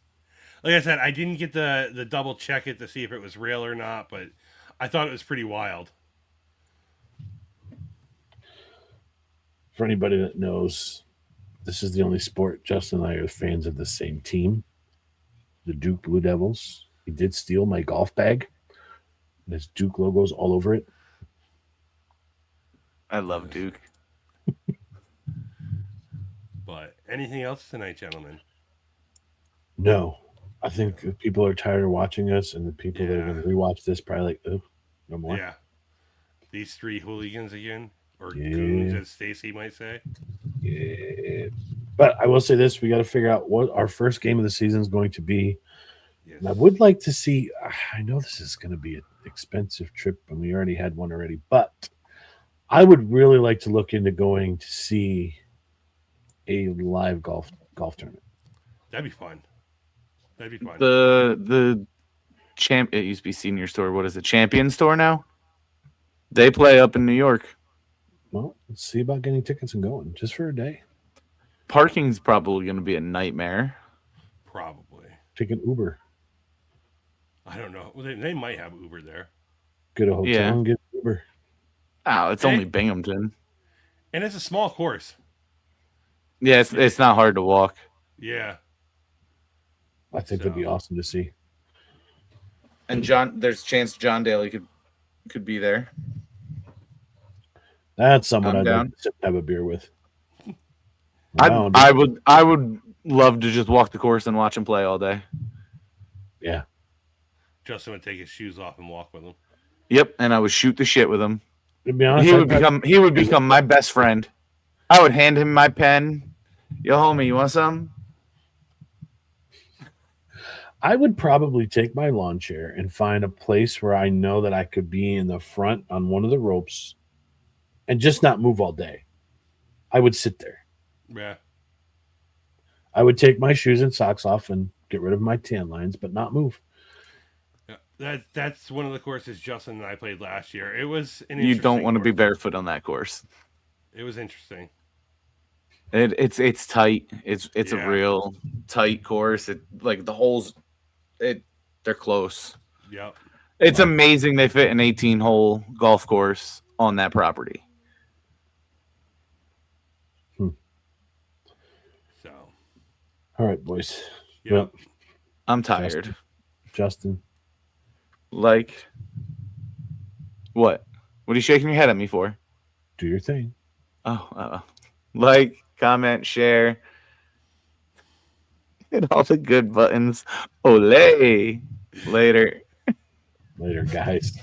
Like I said, I didn't get the double check it to see if it was real or not, but I thought it was pretty wild. For anybody that knows, this is the only sport Justin and I are fans of the same team, the Duke Blue Devils. He did steal my golf bag. There's Duke logos all over it. I love Duke. But anything else tonight, gentlemen? No. I think if people are tired of watching us, and the people that are going to rewatch this probably like, oh, no more. Yeah. These three hooligans again? Or goons, as Stacy might say. Yeah. But I will say this, we got to figure out what our first game of the season is going to be. Yes. And I would like to see, I know this is going to be an expensive trip, and we already had one already, but I would really like to look into going to see a live golf tournament. That'd be fun. That'd be fun. The champ, it used to be Senior Store. What is it? Champion Store now? They play up in New York. Well, let's see about getting tickets and going just for a day. Parking's probably going to be a nightmare. Probably. Take an Uber. I don't know. Well, they might have Uber there. Get a hotel and get Uber. Oh, it's only Binghamton. And it's a small course. Yeah, it's not hard to walk. Yeah. I think that'd be awesome to see. And there's a chance John Daly could be there. That's someone I'd like to have a beer with. I would love to just walk the course and watch him play all day. Yeah. Justin would take his shoes off and walk with him. Yep, and I would shoot the shit with him. To be honest, he would become my best friend. I would hand him my pen. Yo, homie, you want some? I would probably take my lawn chair and find a place where I know that I could be in the front on one of the ropes and just not move all day. I would sit there. Yeah. I would take my shoes and socks off and get rid of my tan lines, but not move. Yeah, that's one of the courses Justin and I played last year. It was you don't want to be barefoot on that course. It was interesting. It's tight. It's a real tight course. Like the holes, they're close. Yep. It's amazing they fit an 18-hole golf course on that property. So, All right, boys. Yep. I'm tired. Justin. Like, what? What are you shaking your head at me for? Do your thing. Oh, like, comment, share, and all the good buttons. Olay. Later. Later, guys.